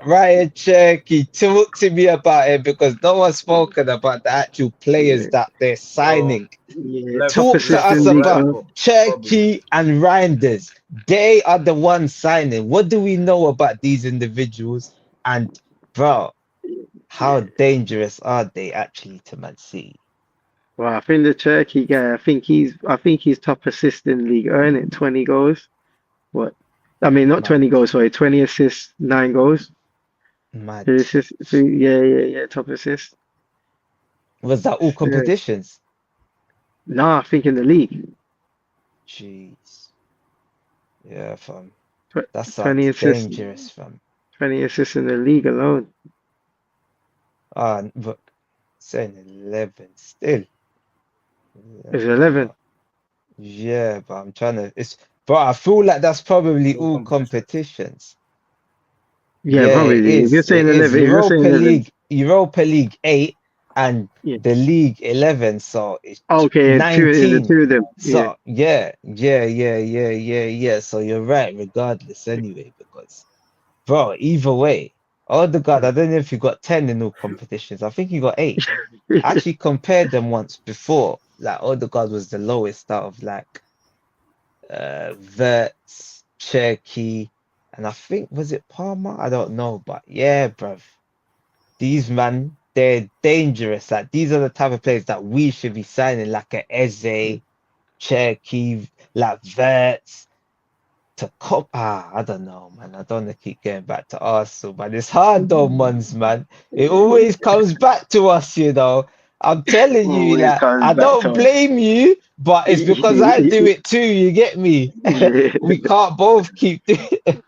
Ryan Cherky, talk to me about it because no one's spoken about the actual players that they're signing. Talk to us about Cherky and Reinders. They are the ones signing. What do we know about these individuals? And bro, how dangerous are they actually to Man City? Well, I think the Turkey guy, I think he's top assist in the league, earning 20 goals. What? I mean, not 20 goals, sorry, 20 assists, 9 goals. Mad. Yeah, top assist. Was that all competitions? Nah, I think in the league. Jeez. Yeah, fam. That sounds 20 assists, dangerous, fam. 20 assists in the league alone. But saying 11 still. It's 11. Yeah, but I'm trying to. But I feel like that's probably all competitions. Yeah, probably. If you're saying 11, Europa League 8 and the League 11, so it's 19. Two of them. So yeah. So you're right, regardless, anyway, because bro, either way. Odegaard, I don't know if you got 10 in all competitions. I think you got 8. I actually compared them once before. Like Odegaard was the lowest out of like Verts, Cherky, and I think was it Palmer? I don't know, but yeah, bruv. These man, they're dangerous. Like these are the type of players that we should be signing, like a Eze, Cherky, like Verts. To cop, I don't know, man. I don't want to keep getting back to Arsenal, but it's hard though, man. It always comes back to us, you know. I'm telling you, Always like, comes I back don't to us. blame you, but it's because I do it too. You get me? We can't both keep doing it.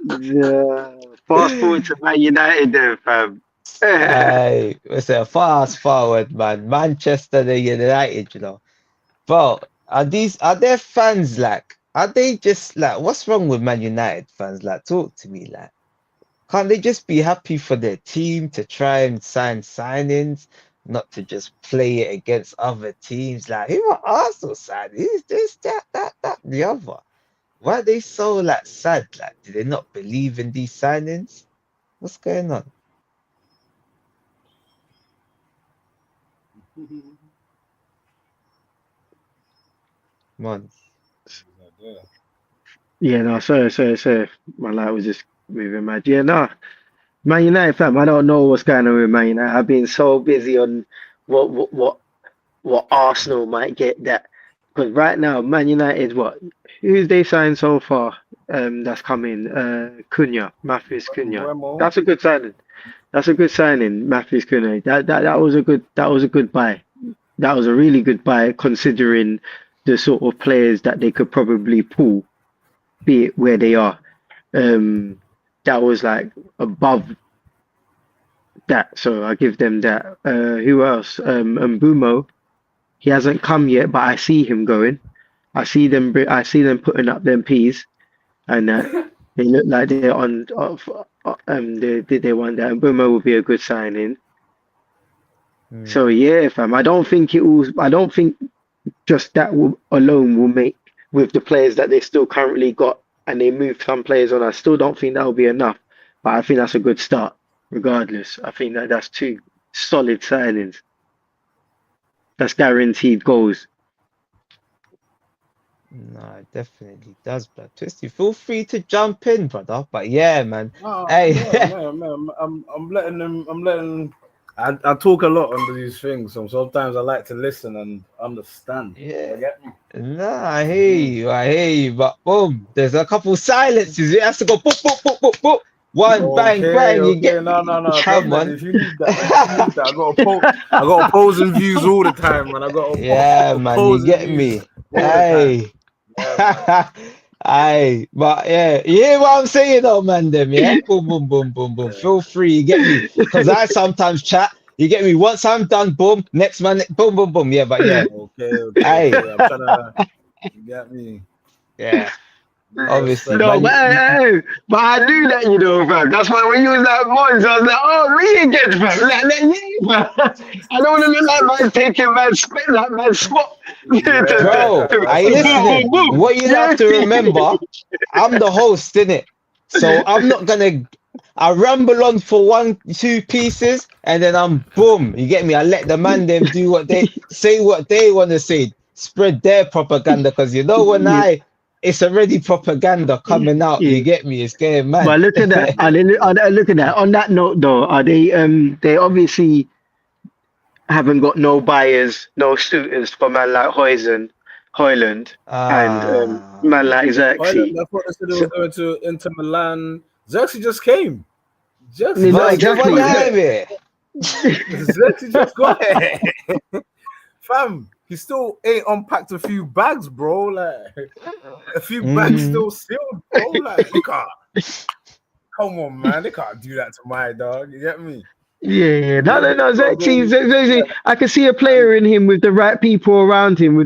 Yeah. Fast forward to Man United then, fam. Aye, it's a fast forward, man. Manchester the United, you know. Bro, are their fans like, are they just like, what's wrong with Man United fans? Like, talk to me, like, can't they just be happy for their team to try and sign signings, not to just play it against other teams? Like, who are Arsenal signings? This, that, the other. Why are they so like sad? Like, do they not believe in these signings? What's going on? Man. Yeah, no, sorry. My light was just moving mad. Yeah, no. Man United fam, I don't know what's going on with Man United. I've been so busy on what Arsenal might get that because right now Man United who's they signed so far? That's coming. Matthews Cunha. Buemo. That's a good signing. That's a good signing, Matthews Cunha. That was a good buy. That was a really good buy considering the sort of players that they could probably pull, be it where they are. That was like above that, so I give them that. Who else? Mbumo. He hasn't come yet, but I see him going. I see them putting up them P's, and they look like they're on. They want that. Mbumo will be a good signing. So yeah, fam. I don't think just that alone will make with the players that they still currently got, and they move some players on. I still don't think that will be enough, but I think that's a good start. Regardless, I think that's two solid signings. That's guaranteed goals. No, it definitely does, blood twisty. Feel free to jump in, brother. But yeah, man. No, Hey, man. I'm letting them. I talk a lot under these things, so sometimes I like to listen and understand. yeah. You get me? Nah, I hear you. But boom, there's a couple silences. It has to go boop, boop, boop, boop, boop. One bang, bang. You get No. me? Come Come on. on. If you need that, I got opposing views all the time, man. I got Yeah, man. You opposing get views me? all the time. Hey. Yeah, man. Aye, but yeah, you hear what I'm saying though, man, them, yeah? Boom, boom, boom, boom, boom. Feel free, you get me? Because I sometimes chat, you get me? Once I'm done, boom, next man, boom, boom, boom. Yeah, but yeah, Okay. aye, I'm trying to. You get me? yeah, obviously, Respect. No, man. but, but I knew that, fam. That's why when you was that voice, I was like, oh, me again, fam. I don't want to look like man taking man spit, like man swap. Bro, are you Boom, boom, listening? boom. What you have to remember, I'm the host, innit? So I'm not gonna, I ramble on for 1, 2 pieces, and then I'm boom. You get me? I let the man them do what they say, what they want to say, spread their propaganda. Because you know when it's already propaganda coming out. You Yeah. get me? It's getting mad. But look at that. Look at that. On that note, though, are they obviously haven't got no buyers, no suitors for man like Hoyland, and man like Xerxes. I thought they said they was going to Inter Milan. Xerxes just came. No, exactly. Xerxes just got here. Fam, he still ain't unpacked a few bags, bro. Like a few bags still sealed, bro. Like they can't. Come on, man. They can't do that to my dog. You get me? Yeah. No. Xerxes. I can see a player in him with the right people around him.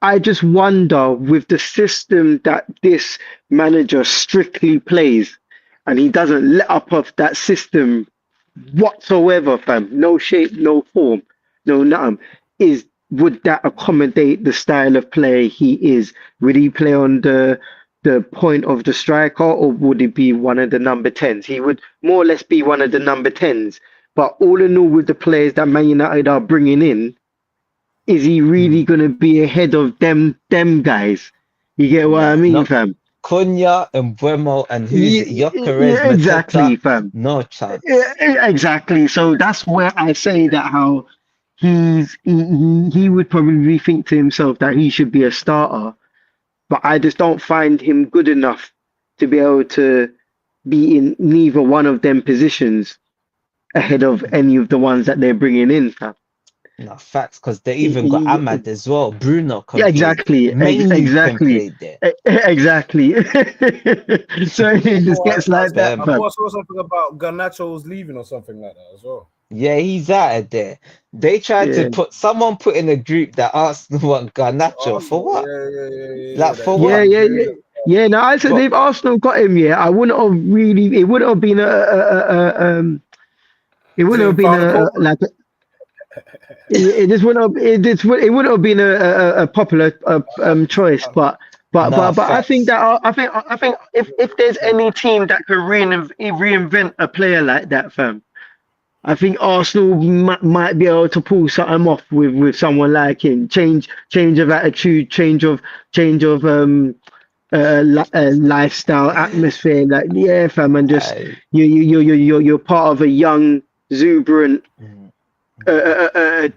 I just wonder with the system that this manager strictly plays, and he doesn't let up of that system whatsoever, fam. No shape, no form, no nothing. Would that accommodate the style of play he is? Would he play on the point of the striker, or would he be one of the number 10s? He would more or less be one of the number 10s. But all in all, with the players that Man United are bringing in, is he really going to be ahead of them guys? You get what I mean, fam? Cunha and Buemo and who's it? Yeah, exactly, fam. No chance. Yeah, exactly. So that's where I say that how he would probably think to himself that he should be a starter, but I just don't find him good enough to be able to be in neither one of them positions. ahead of any of the ones that they're bringing in, fam. No, facts, because they even got Ahmad as well. Bruno can Yeah, play. exactly, Mainly can exactly, play there. exactly. So it just gets like that, I fam. thought I saw something about Garnacho's leaving or something like that as well. Yeah, he's out of there. They tried to Yeah, someone put in a group that Arsenal want Garnacho. For Arsenal, what? Like, for yeah, what? yeah, yeah. Yeah, no, I said But if Arsenal got him, yeah, I wouldn't have really. It wouldn't have been it wouldn't have Jane been found the culprit. it just wouldn't have it wouldn't have been a popular choice, nah, but I think facts. that I think if there's any team that could reinvent a player like that, fam, I think Arsenal might be able to pull something off with someone like him. Change of attitude, change of lifestyle, atmosphere. Like yeah, fam, and just I, you're part of a young, exuberant mm,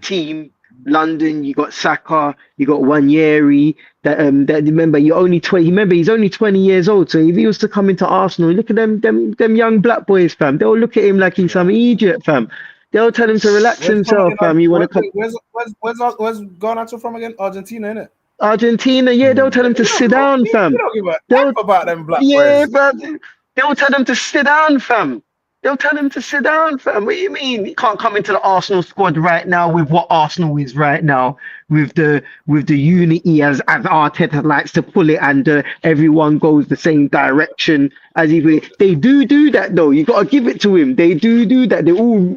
team. London, you got Saka, you got Wanyeri. That remember you're only 20. Remember he's only 20 years old. So if he was to come into Arsenal, look at them young black boys, fam. They'll look at him like he's some idiot, fam. They'll tell him to relax Where's he from himself, again? fam. You want to come Where's Garnacho from again? Argentina, innit? Argentina? Yeah, they'll tell him to sit down, You fam. don't give a They'll F about them black Yeah, boys. fam. They'll tell him to sit down, fam. They'll tell him to sit down, fam. What do you mean? He can't come into the Arsenal squad right now with what Arsenal is right now, with the unity as Arteta likes to pull it, and everyone goes the same direction as if they do that though. You gotta give it to him. They do that.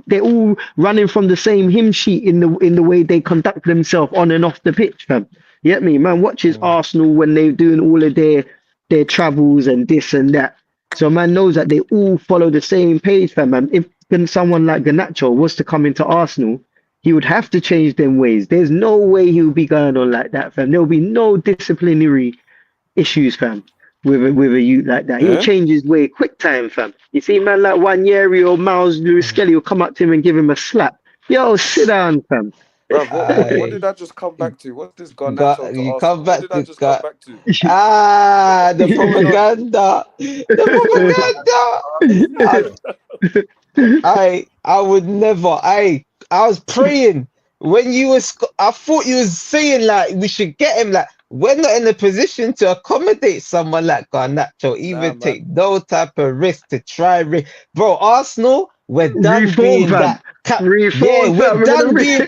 They're all running from the same hymn sheet in the way they conduct themselves on and off the pitch, fam. You get me, man? Watches Arsenal when they're doing all of their travels and this and that. So man knows that they all follow the same page, fam. Man. If someone like Garnacho was to come into Arsenal, he would have to change them ways. There's no way he would be going on like that, fam. There will be no disciplinary issues, fam, with a youth like that. He'll Yeah? change his way quick time, fam. You see, man like Wanyeri or Miles Lewis Skelly will come up to him and give him a slap. Yo, sit down, fam. Bro, what I did I just come back to? What's this Garnacho to you come Arsenal? What back did I to just come back to? the What's going on? propaganda. The propaganda. I would never. I was praying when you was. I thought you was saying like we should get him. Like we're not in a position to accommodate someone like Garnacho, even Nah, take man. no type of risk to try. Bro, Arsenal, we're done Reform, being fam. that. Yeah, Reform, we're fam. We're done gonna being.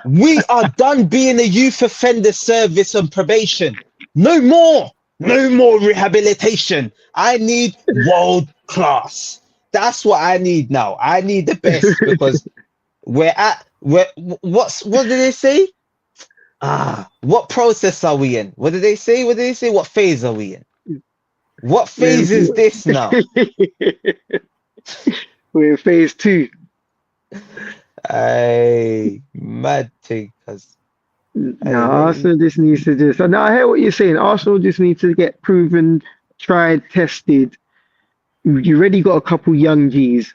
We are done being a youth offender service on probation. No more. No more rehabilitation. I need world class. That's what I need now. I need the best because what did they say? What process are we in? What did they say? What did they say? What phase are we in? What phase is this now? We're in phase 2. Mad thing, cuz. No, Arsenal just needs to just. No, I hear what you're saying. Arsenal just needs to get proven, tried, tested. You already got a couple young G's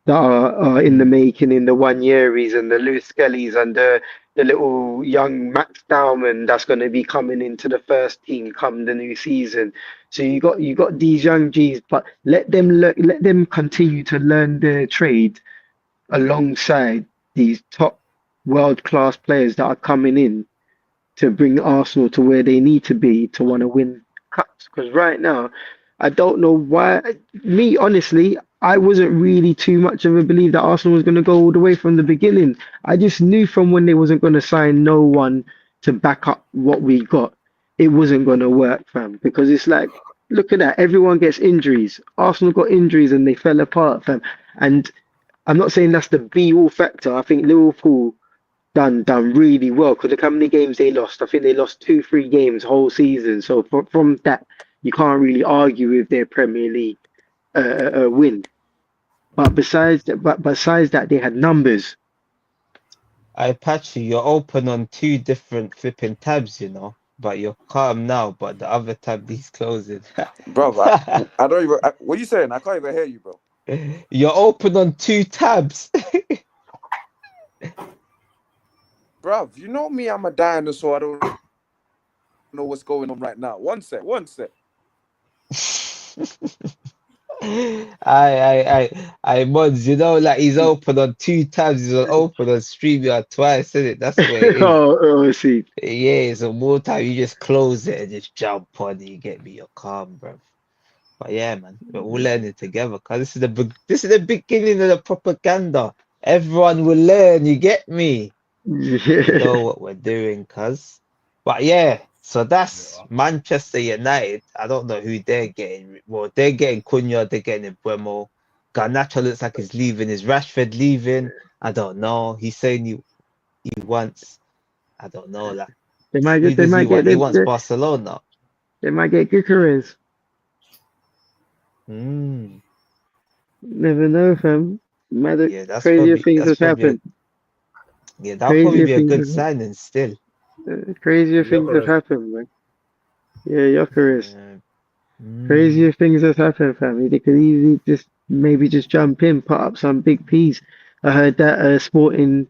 that are in the making, in the Wanyeris and the Lewis Kellys and the little young Max Dowman that's going to be coming into the first team come the new season. So you got these young G's, but let them continue to learn their trade alongside these top world class players that are coming in to bring Arsenal to where they need to be to want to win cups. Because right now, I don't know why. Me, honestly, I wasn't really too much of a believer that Arsenal was going to go all the way from the beginning. I just knew from when they wasn't going to sign no one to back up what we got, it wasn't going to work, fam. Because it's like, look at that. Everyone gets injuries. Arsenal got injuries and they fell apart, fam. And I'm not saying that's the be all factor. I think Liverpool done really well because look how many games they lost. I think they lost 2-3 games whole season. So from that, you can't really argue with their Premier League win. But besides that, they had numbers. Patchy, you're open on 2 different flipping tabs, you know, but you're calm now. But the other tab he's closing. Bro, I don't even. What are you saying? I can't even hear you, bro. You're open on 2 tabs. Bro, you know me, I'm a dinosaur. I don't know what's going on right now. One sec. Mods, you know, like he's open on 2 times, he's open on StreamYard twice, isn't it? That's where it is. See. Yeah, so more time you just close it and just jump on it, you get me, you're calm, bro. But yeah, man, we're all learning together because this is the beginning of the propaganda. Everyone will learn, you get me? We know what we're doing, cuz. But yeah, so that's Manchester United. I don't know who they're getting. Well, they're getting Cunha, they're getting Mbeumo. Garnacho looks like he's leaving. Is Rashford leaving? I don't know. He's saying he wants, I don't know, like They might who get. They does he might get. want? He wants Barcelona. They might get Gyökeres. Mm. Never know, fam. Yeah, Crazier things has happened. Yeah, that'll probably be a good signing still. Crazier things have happened, man. Yeah, Gyökeres. Crazier things have happened, family. They could easily just jump in, put up some big piece. I heard that Sporting's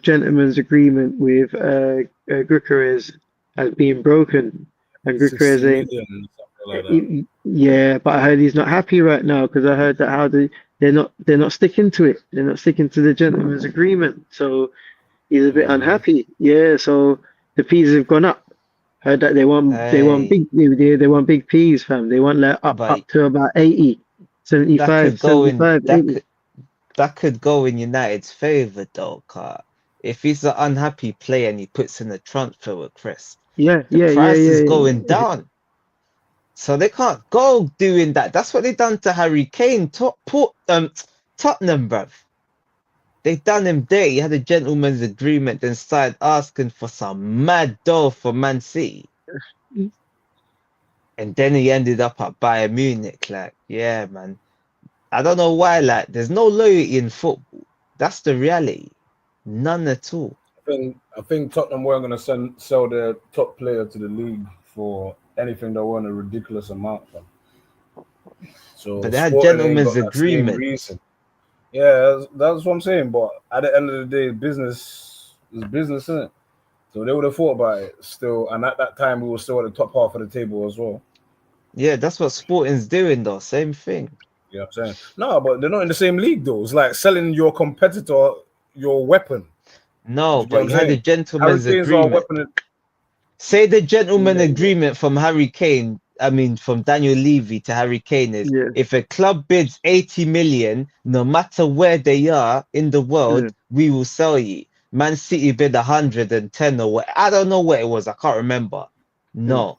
gentleman's agreement with Gyökeres has been broken, and Gyökeres ain't. Like yeah, but I heard he's not happy right now because I heard that they're not sticking to it. They're not sticking to the gentleman's agreement, so he's a bit unhappy. Yeah, so the fees have gone up. Heard that they want big P's, fam. They want like up to about 80, 75, 75, 80. That could go in United's favour though, car. If he's an unhappy player and he puts in a transfer request, the price is going down. So they can't go doing that. That's what they done to Harry Kane. Tottenham, bruv. They done him there. He had a gentleman's agreement, then started asking for some mad dough for Man City. And then he ended up at Bayern Munich. Like, yeah, man. I don't know why, like, there's no loyalty in football. That's the reality. None at all. I think Tottenham weren't going to sell their top player to the league for anything that weren't a ridiculous amount. So, but they had gentlemen's agreement. Yeah, that's what I'm saying. But at the end of the day, business is business, isn't it? So they would have thought about it still. And at that time, we were still at the top half of the table as well. Yeah, that's what Sporting's doing, though. Same thing. You know what I'm saying? No, but they're not in the same league, though. It's like selling your competitor your weapon. No, but you had a gentleman's agreement. Say the gentleman agreement from Harry Kane, from Daniel Levy to Harry Kane is if a club bids 80 million, no matter where they are in the world, we will sell you. Man City bid 110 or what? I don't know what it was. I can't remember. No.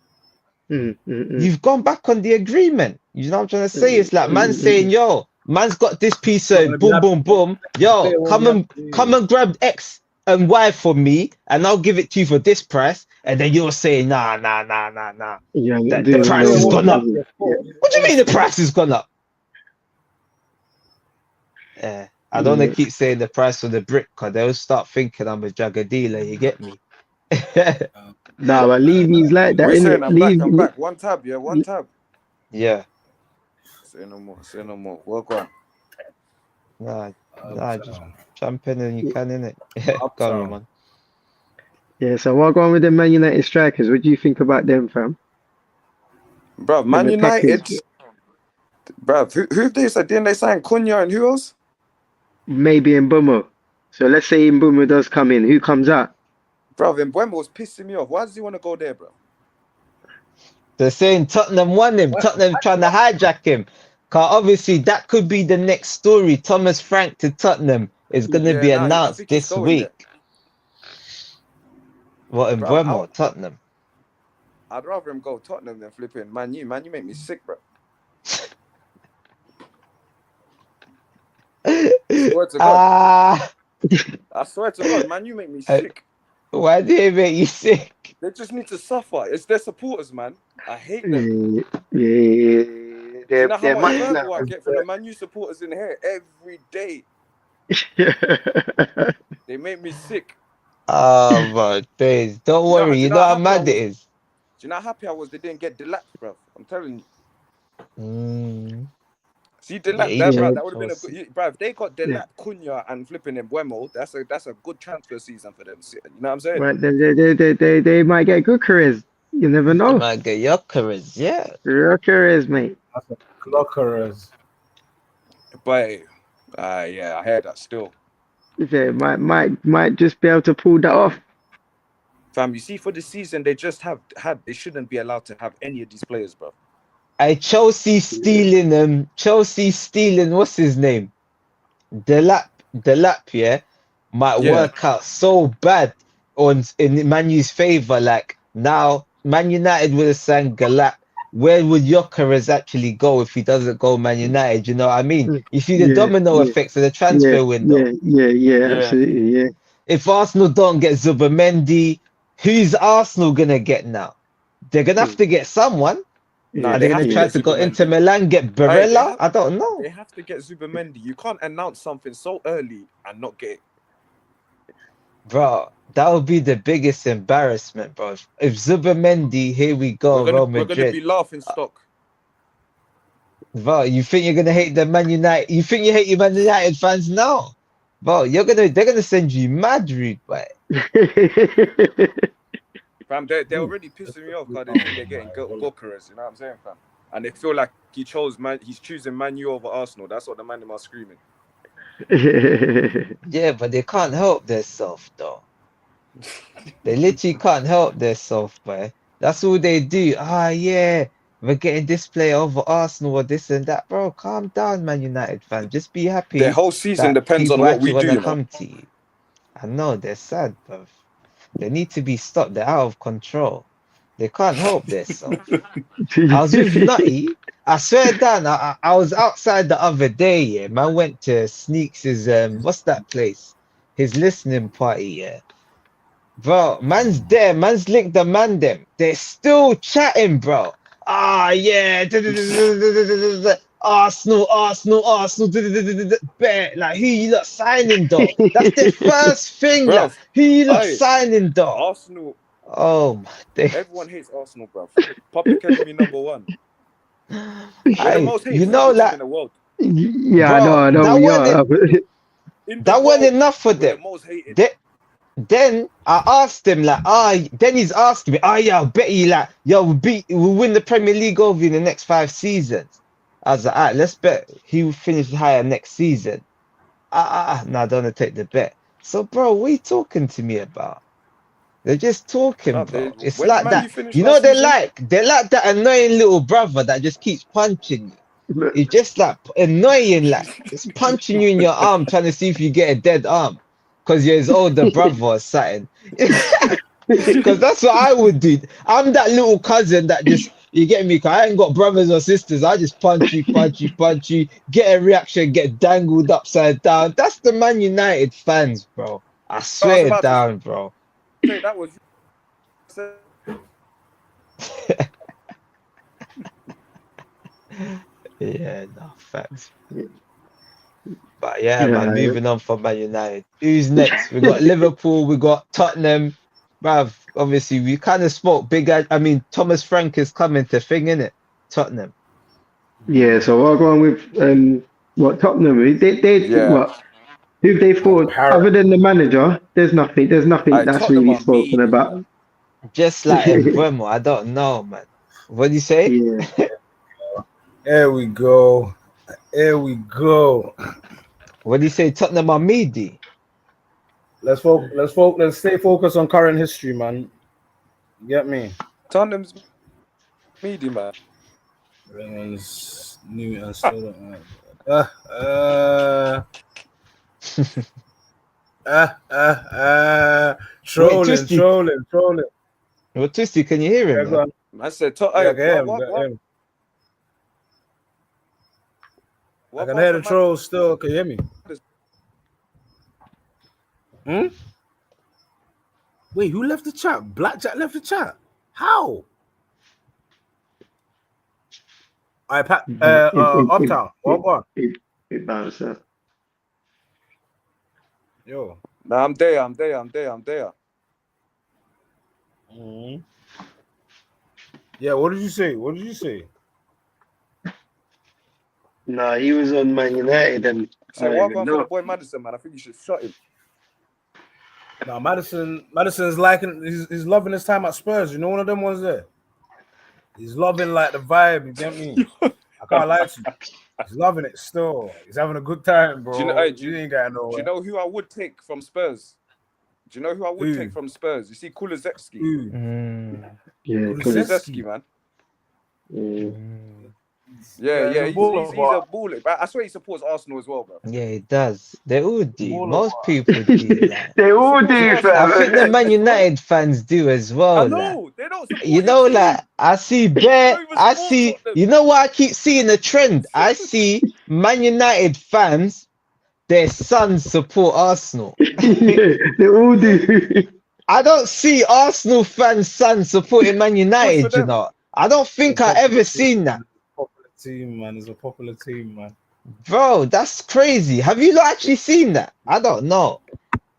You've gone back on the agreement. You know what I'm trying to say? It's like man saying, yo, man's got this piece of boom, boom, boom. Yo, come and grab X and Y for me, and I'll give it to you for this price. And then you're saying, nah. Yeah, the price has gone up. What do you mean the price has gone up? Yeah, I don't want to keep saying the price of the brick because they'll start thinking I'm a jagger dealer. You get me? Nah, but Levy's like that. We're saying I'm back. One tab, yeah, one tab. Yeah. Say no more. Work on. Nah, just jump in and you can, innit? Yeah, go on, man. Yeah, so what going with the Man United strikers? What do you think about them, fam? Bro, Man United. Bro, who have they said? Didn't they sign Cunha and who else? Maybe Mbeumo. So let's say Mbeumo does come in. Who comes out? Bro, Mbeumo was pissing me off. Why does he want to go there, bro? They're saying Tottenham won him. Tottenham trying to hijack him. Because obviously that could be the next story. Thomas Frank to Tottenham is going to be announced this week. What, Mbeumo, Tottenham? I'd rather him go Tottenham than flipping Man U. Man U make me sick, bro. I swear to God. I swear to God, Man U make me sick. Why do they make you sick? They just need to suffer. It's their supporters, man. I hate them. Yeah. You know how much verbal I get from the Man U supporters in here every day? They make me sick. Oh my days. Don't worry, you know how mad it is. Do you know how happy I was they didn't get Delap, bro? I'm telling you. See Delap there, bro. That would have been a good, bro. If they got Delap, Cunha, and flipping Mbeumo, that's a good transfer season for them. You know what I'm saying? Right, they might get Gyökeres. You never know. They might get Gyökeres, yeah. Gyökeres, mate. Clockerers. But yeah, I heard that still. Yeah, might just be able to pull that off. Fam, you see, for the season, they just they shouldn't be allowed to have any of these players, bro. Chelsea stealing what's his name? Delap, yeah, might work out so bad in Man U's favour. Like now, Man United would have signed Galap. Where would Gyökeres actually go if he doesn't go Man United? You know what I mean? You see the domino effects of the transfer window. Yeah, absolutely, yeah. If Arsenal don't get Zubimendi, who's Arsenal gonna get now? They're gonna have to get someone. Are they gonna try to go into Milan, get Barella? I don't know. They have to get Zubimendi. You can't announce something so early and not get it. Bro, that would be the biggest embarrassment, bro. If Zubimendi, here we go, Real Madrid. We're gonna be laughing stock. Bro, you think you're gonna hate the Man United? You think you hate your Man United fans now? Bro, they're gonna send you mad, rude, boy. Fam, they're already pissing me off because they think they're getting Gyökeres, you know what I'm saying, fam? And they feel like he's choosing Man U over Arsenal. That's what the man are screaming. Yeah, but they can't help themselves though. They literally can't help themselves, boy. That's all they do. Yeah, we're getting this player over Arsenal or this and that, bro. Calm down, Man United fan. Just be happy. Their whole season depends on what we do. Come to you. I know they're sad, bro. They need to be stopped. They're out of control. They can't help themselves. I was with Nutty. I swear down, I was outside the other day, yeah. Man went to Sneaks' what's that place? His listening party, yeah. Bro, man's there, man's linked the man them. They're still chatting, bro. Yeah. Arsenal. Bet, like who you lot signing though? That's the first thing, bro. Like, who you lot signing though? Arsenal. Oh my days. Everyone hates Arsenal, bro. Public enemy number one. The most hated like, in the world. Yeah, bro, I know. That wasn't enough for them. Then I asked him like, then he's asking me, yeah, I bet you like, we'll win the Premier League over you in the next 5 seasons. I was like, alright, let's bet he will finish higher next season. No, I don't want to take the bet. So, bro, what are you talking to me about? They're just talking, bro. It's like that. You know, they're like that annoying little brother that just keeps punching you. It's just like annoying, like just punching you in your arm, trying to see if you get a dead arm. Because you're his older brother or something. Because that's what I would do. I'm that little cousin that just, you get me? Because I ain't got brothers or sisters. I just punch you, get a reaction, get dangled upside down. That's the Man United fans, bro. I swear down, bro. That was... Yeah, no, facts. But yeah, man, moving on from Man United. Who's next? We got Liverpool, we got Tottenham. Bruv, obviously, we kind of spoke big. I mean, Thomas Frank is coming to thing, innit? Tottenham. Yeah, so I'll go on with Tottenham. They what? Who they thought, other than the manager, there's nothing that's Tottenham really spoken about. Just like Mbeumo, I don't know, man. What do you say? Yeah. There we go. What do you say? Tottenham are meaty. Let's stay focused on current history, man. Get me? Tottenham's meaty, man. Everyone's new and still. Trolling. What Twisty? Can you hear him? Yeah, I said, what? I can hear the trolls still. Can you hear me? Wait, who left the chat? Blackjack left the chat. How? Uptown. What? It bounced up. Yo. Nah, I'm there. Mm-hmm. Yeah, what did you say? Nah, he was on Man United and so what about for the boy Madison, man? I think you should shut him. Nah, Madison's liking, he's loving his time at Spurs. You know, one of them ones there. He's loving like the vibe. You get me? I can't lie to you. He's loving it still. He's having a good time, bro. Do you know? You ain't got nowhere. Do you know who I would take from Spurs? Do you know who I would take from Spurs? You see, Kulusevski. Yeah, Kulusevski, man. Yeah. He's a baller. But I swear he supports Arsenal as well, bro. Yeah, he does. They all do. Most people do. Like. They all do, fam. I think the Man United fans do as well. I know. Like. They don't support You know, like I see you know what I keep seeing the trend? I see Man United fans, their sons support Arsenal. Yeah, they all do. I don't see Arsenal fans' sons supporting Man United, you know. I don't think I ever seen that. Popular team, man. It's a popular team, man. Bro, that's crazy. Have you not actually seen that? I don't know.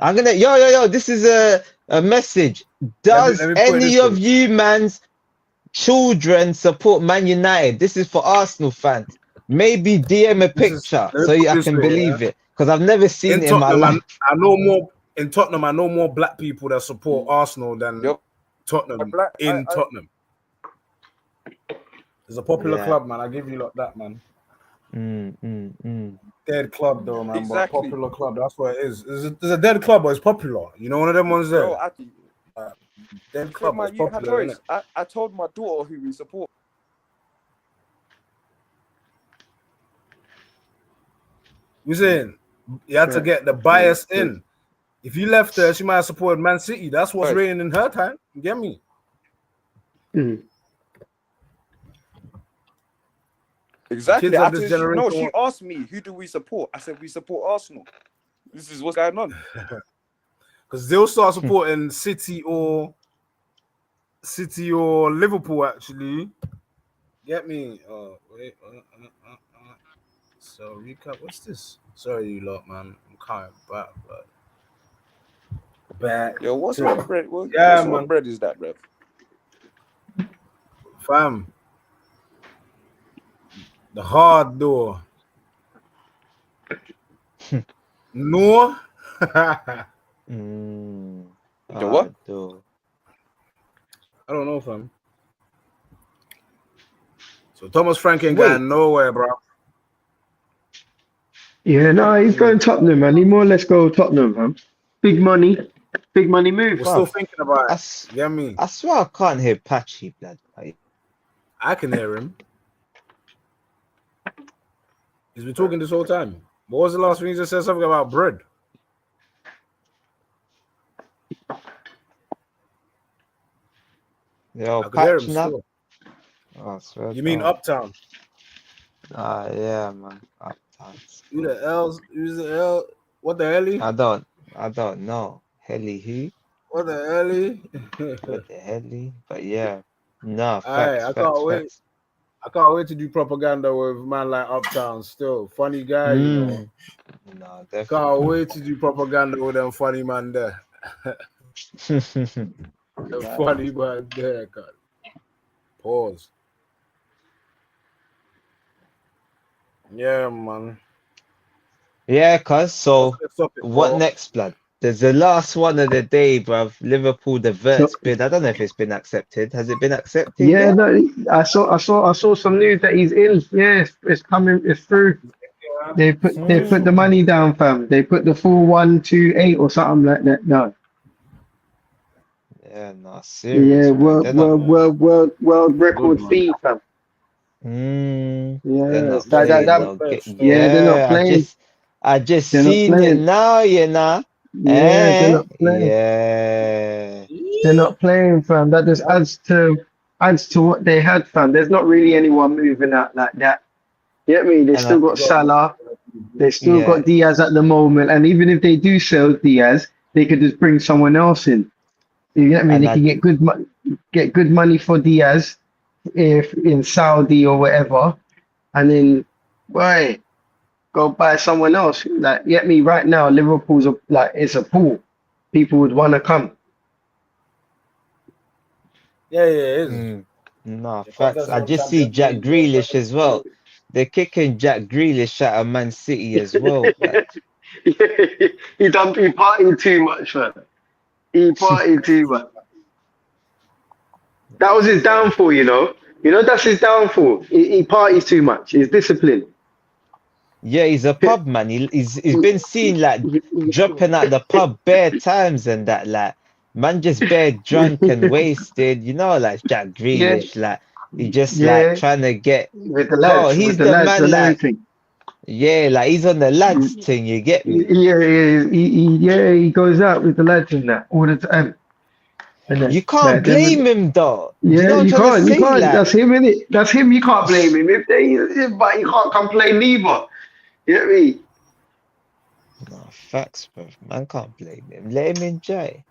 I'm gonna yo. This is a message. Does any of you man's children support Man United? This is for Arsenal fans. Maybe DM a picture so I can believe it, because I've never seen it in my life. I know more in Tottenham. I know more black people that support Arsenal than Tottenham Tottenham. It's a popular club, man. I give you like that, man. Dead club though, man. Exactly. But popular club. That's what it is. It's a dead club, but it's popular. You know, one of them ones there. Dead club, but it's popular. I told my daughter who we support. You saying you had to get the bias in. If you left her, she might have supported Man City. That's what's reigning in her time. You get me? Exactly. No, she asked me, who do we support? I said, we support Arsenal. This is what's going on. Because they'll start supporting City or Liverpool, actually. Get me? Oh, wait. So, recap. What's this? Sorry, you lot, man. I'm coming back. Yo, what sort of bread? What sort of bread is that, bro? Fam. The hard door. No. The what? I don't know, fam. So Thomas Frank ain't going nowhere, bro. Yeah, no, he's going Tottenham, man. He more or less go Tottenham, man. Big money move. We're still thinking about it. You get me? I swear I can't hear Patchy, blood. I can hear him. He's been talking this whole time. What was the last thing he just said? Something about bread. Yo, I can hear him still. Oh, swear you mean Uptown? Yeah, man. Uptown. Who's the hell? What the hell? I don't know. Helly who? What the hell? What the hell? But yeah. No, I can't wait. I can't wait to do propaganda with a man like Uptown still. Funny guy, you know. No, definitely. Can't wait to do propaganda with them funny man there. Funny man there, God. Pause. Yeah, man. Yeah, cuz. So, what next, blood? There's the last one of the day, bruv. Liverpool, the Verts bid. I don't know if it's been accepted. Has it been accepted? Yeah, no, I saw some news that he's in. Yeah, it's coming. It's through. They put the money down, fam. They put the full 128 or something like that. No. Yeah, no, serious. Yeah, world record fee, fam. Yeah, they're not playing. I just seen it now, you know. Yeah, they're not playing. Yeah, they're not playing, fam. That just adds to what they had, fam. There's not really anyone moving out like that. You get me? They still got Salah. They still got Diaz at the moment, and even if they do sell Diaz, they could just bring someone else in. You get me? They can get good money for Diaz if in Saudi or whatever, and then go buy someone else. Like, get me? Right now, Liverpool's it's a pool. People would want to come. Yeah, it is. No, facts. I just see Jack Grealish as well. They're kicking Jack Grealish out of Man City as well. He partied too much, man. He partied too much. That was his downfall, you know. You know, that's his downfall. He parties too much. He's disciplined. Yeah, he's a pub man. He's been seen like dropping out the pub bare times and that, like, man just bare drunk and wasted, you know, like Jack Yeah, Grealish, like he just like yeah. trying to get, With the bro, lads, he's the man, and like, everything. yeah, like he's on the lads thing, you get me? He goes out with the lads and that all the time. And You that, can't blame him though. Do you yeah, know what I'm you trying to can't, say? Like, That's him, innit? That's him. You can't blame him but you can't complain neither. You know what I mean? no, facts, bro. Man can't blame him. Let him enjoy.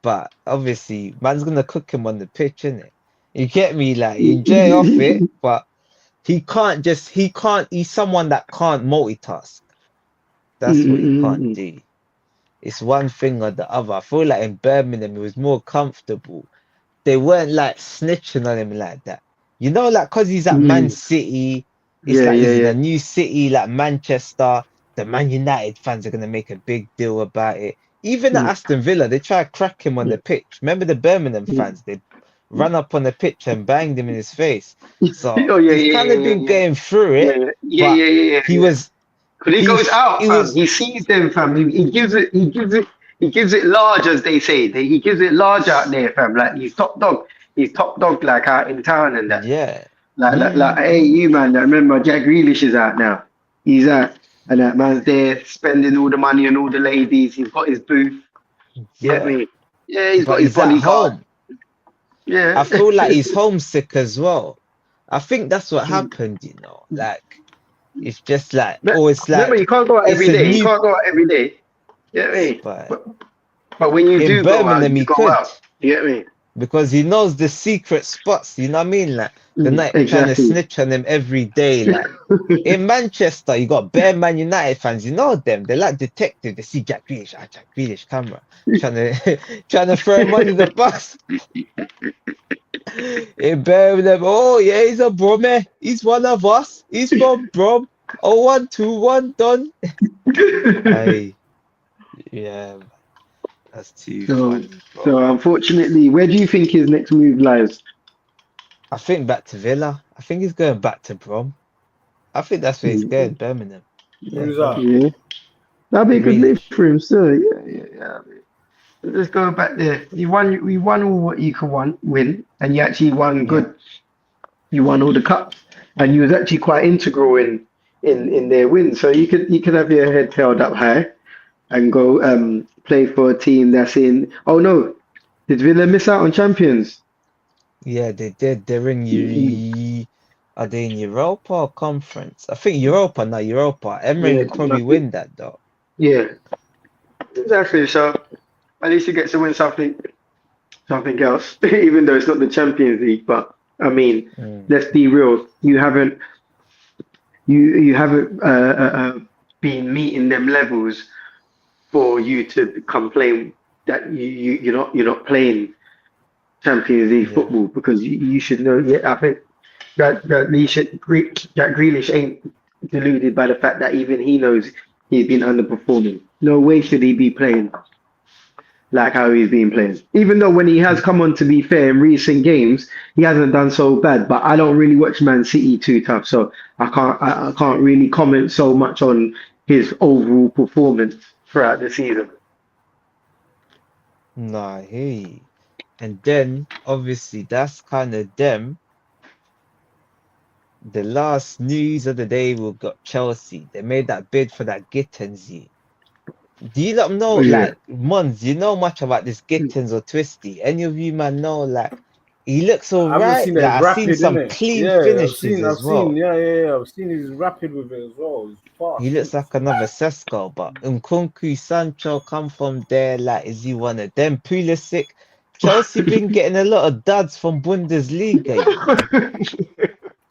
But obviously, man's gonna cook him on the pitch, innit? You get me? Like, you enjoy off it, but he's someone that can't multitask. That's what he can't do. It's one thing or the other. I feel like in Birmingham, it was more comfortable. They weren't like snitching on him like that. You know, like, because he's at Man City, it's like he's in a new city like Manchester. The Man United fans are going to make a big deal about it. Even at Aston Villa, they try to crack him on the pitch. Remember the Birmingham fans? They ran up on the pitch and banged him in his face. So he's kind of been going through it. He was. Because he goes out, fam. He sees them, fam. He gives it large, as they say. He gives it large out there, fam. Like he's top dog. He's top dog, like out in town and that. Yeah. Like, hey, you man. I remember Jack Grealish is out now. He's out, and that man's there spending all the money on all the ladies. He's got his booth. Yeah. Get me? Yeah, he's but got his bodyguard. Yeah. I feel like he's homesick as well. I think that's what happened, you know. Like, it's just like, it's like. Remember, you can't go out every day. You can't go out every day. You get me? But when you do go out, you go out. You get me? Because he knows the secret spots, you know what I mean? Like, they're not trying to snitch on him every day. Like, in Manchester, you got bare Man United fans, you know them. They're like detectives. They see Jack Grealish camera, trying to throw him under the bus. In Birmingham, oh yeah, he's a bro, man. He's one of us. He's from Brom. Oh, 1, 2, 1, done. Hey, yeah, that's too funny, bro. So unfortunately, where do you think his next move lies? I think back to Villa. I think he's going back to Brom. I think that's where he's going, Birmingham. Yeah. That'd be a good move for him, sir. Yeah. Let's go back there. We won all what you can win, and you actually won good. You won all the cups, and you was actually quite integral in their win. So you could have your head held up high, and go play for a team that's in. Oh no, did Villa miss out on Champions? Yeah, they did. They're in Are they in Europa or Conference? I think Europa, not Europa. Emery would probably win that though. Yeah, exactly. So at least you get to win something else, even though it's not the Champions League. But I mean, let's be real. You haven't been meeting them levels for you to complain that you're not playing Champions League football, because you should know. Yeah, I think that Jack Grealish ain't deluded by the fact that even he knows he's been underperforming. No way should he be playing like how he's been playing. Even though when he has come on, to be fair, in recent games, he hasn't done so bad. But I don't really watch Man City too tough, so I can't really comment so much on his overall performance throughout the season. Nah, hey. And then obviously that's kind of them. The last news of the day, we've got Chelsea. They made that bid for that Gittens. Do you not know, like, Mons, you know much about this Gittens or Twisty? Any of you man know, like, he looks all right. Like, I've seen some clean finishes as well. I've seen he's rapid with it as well. He's fast. He looks like another Sesko, but Nkunku, Sancho come from there. Like, is he one of them? Pulisic. Chelsea been getting a lot of duds from Bundesliga.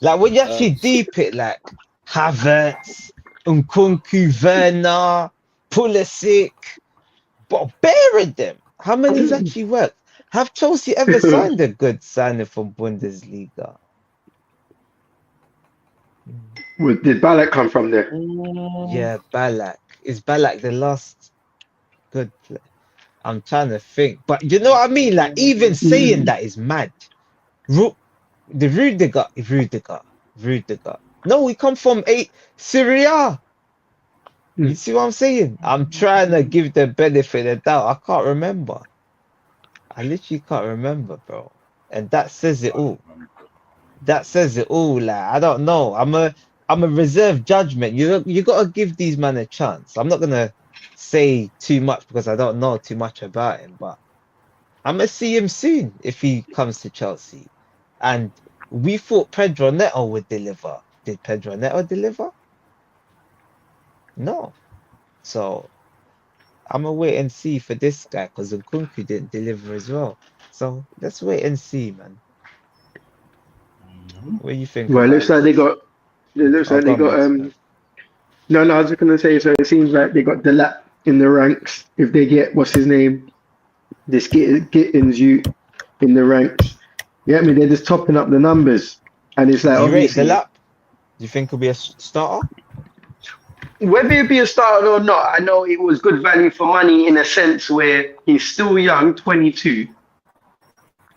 Like, when you actually deep it, like, Havertz, Nkunku, Werner, Pulisic, but bearing them. How many's actually worked? Have Chelsea ever signed a good signing from Bundesliga? Did Ballack come from there? Yeah, Ballack. Is Ballack the last good player? I'm trying to think. But you know what I mean? Like, even saying that is mad. The Rudiger. No, we come from Syria. You see what I'm saying? I'm trying to give the benefit of the doubt. I can't remember. I literally can't remember, bro. And that says it all. That says it all. Like, I don't know. I'm a reserved judgment. You gotta give these men a chance. I'm not gonna say too much because I don't know too much about him, but I'm gonna see him soon if he comes to Chelsea. And we thought Pedro Neto would deliver. Did Pedro Neto deliver? No. So I'm gonna wait and see for this guy because Nkunku didn't deliver as well. So let's wait and see, man. What do you think Well, it about looks like they got. It looks Oh, like they got. No, I was just gonna say. So it seems like they got the lap in the ranks. If they get what's his name, this Gittins you in the ranks. Yeah, I mean they're just topping up the numbers, and it's like Do you rate the obviously lap? Do you think he'll be a starter? whether it be a starter or not, I know it was good value for money in a sense where he's still young, 22.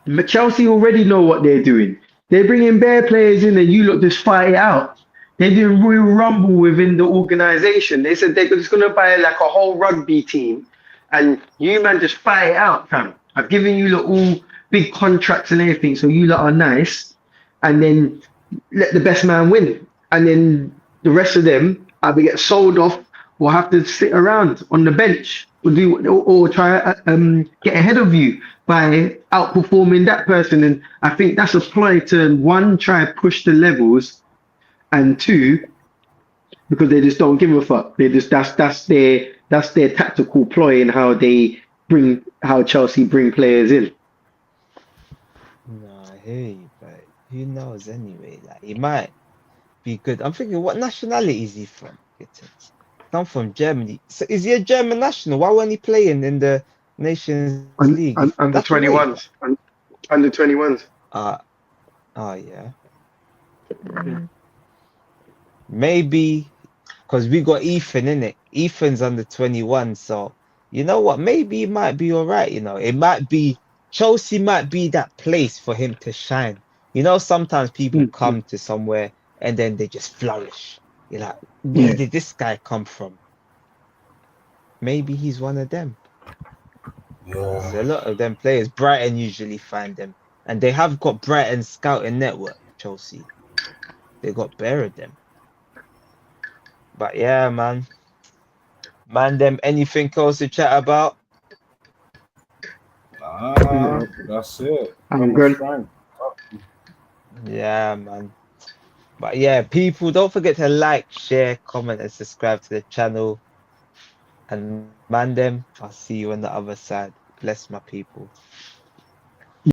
But Chelsea already know what they're doing. They're bringing bare players in and you look just fight it out. They're doing real rumble within the organization. They said they're just going to buy like a whole rugby team and you man just fight it out, fam. I've given you lot all big contracts and everything, so you lot are nice. And then let the best man win. And then the rest of them either get sold off or have to sit around on the bench or try get ahead of you by outperforming that person. And I think that's a ploy to one, try and push the levels, and two, because they just don't give a fuck. They just that's their tactical ploy in how Chelsea bring players in. No, I hear you, but who knows anyway? Like he might be good. I'm thinking, what nationality is he from? Come from Germany. So is he a German national? Why won't he playing in the Nations League? Under 21s. Under 21s. Oh yeah. Maybe because we got Ethan in it. Ethan's under 21, so you know what? Maybe he might be all right. You know, it might be Chelsea might be that place for him to shine. You know, sometimes people come to somewhere and then they just flourish. You're like, where did this guy come from? Maybe he's one of them. Yeah. There's a lot of them players. Brighton usually find them, and they have got Brighton scouting network. Chelsea, they got bare of them. But yeah, man, them. Anything else to chat about? That's it. I'm good. Yeah, man. But yeah, people, don't forget to like, share, comment, and subscribe to the channel. And them, I'll see you on the other side. Bless my people.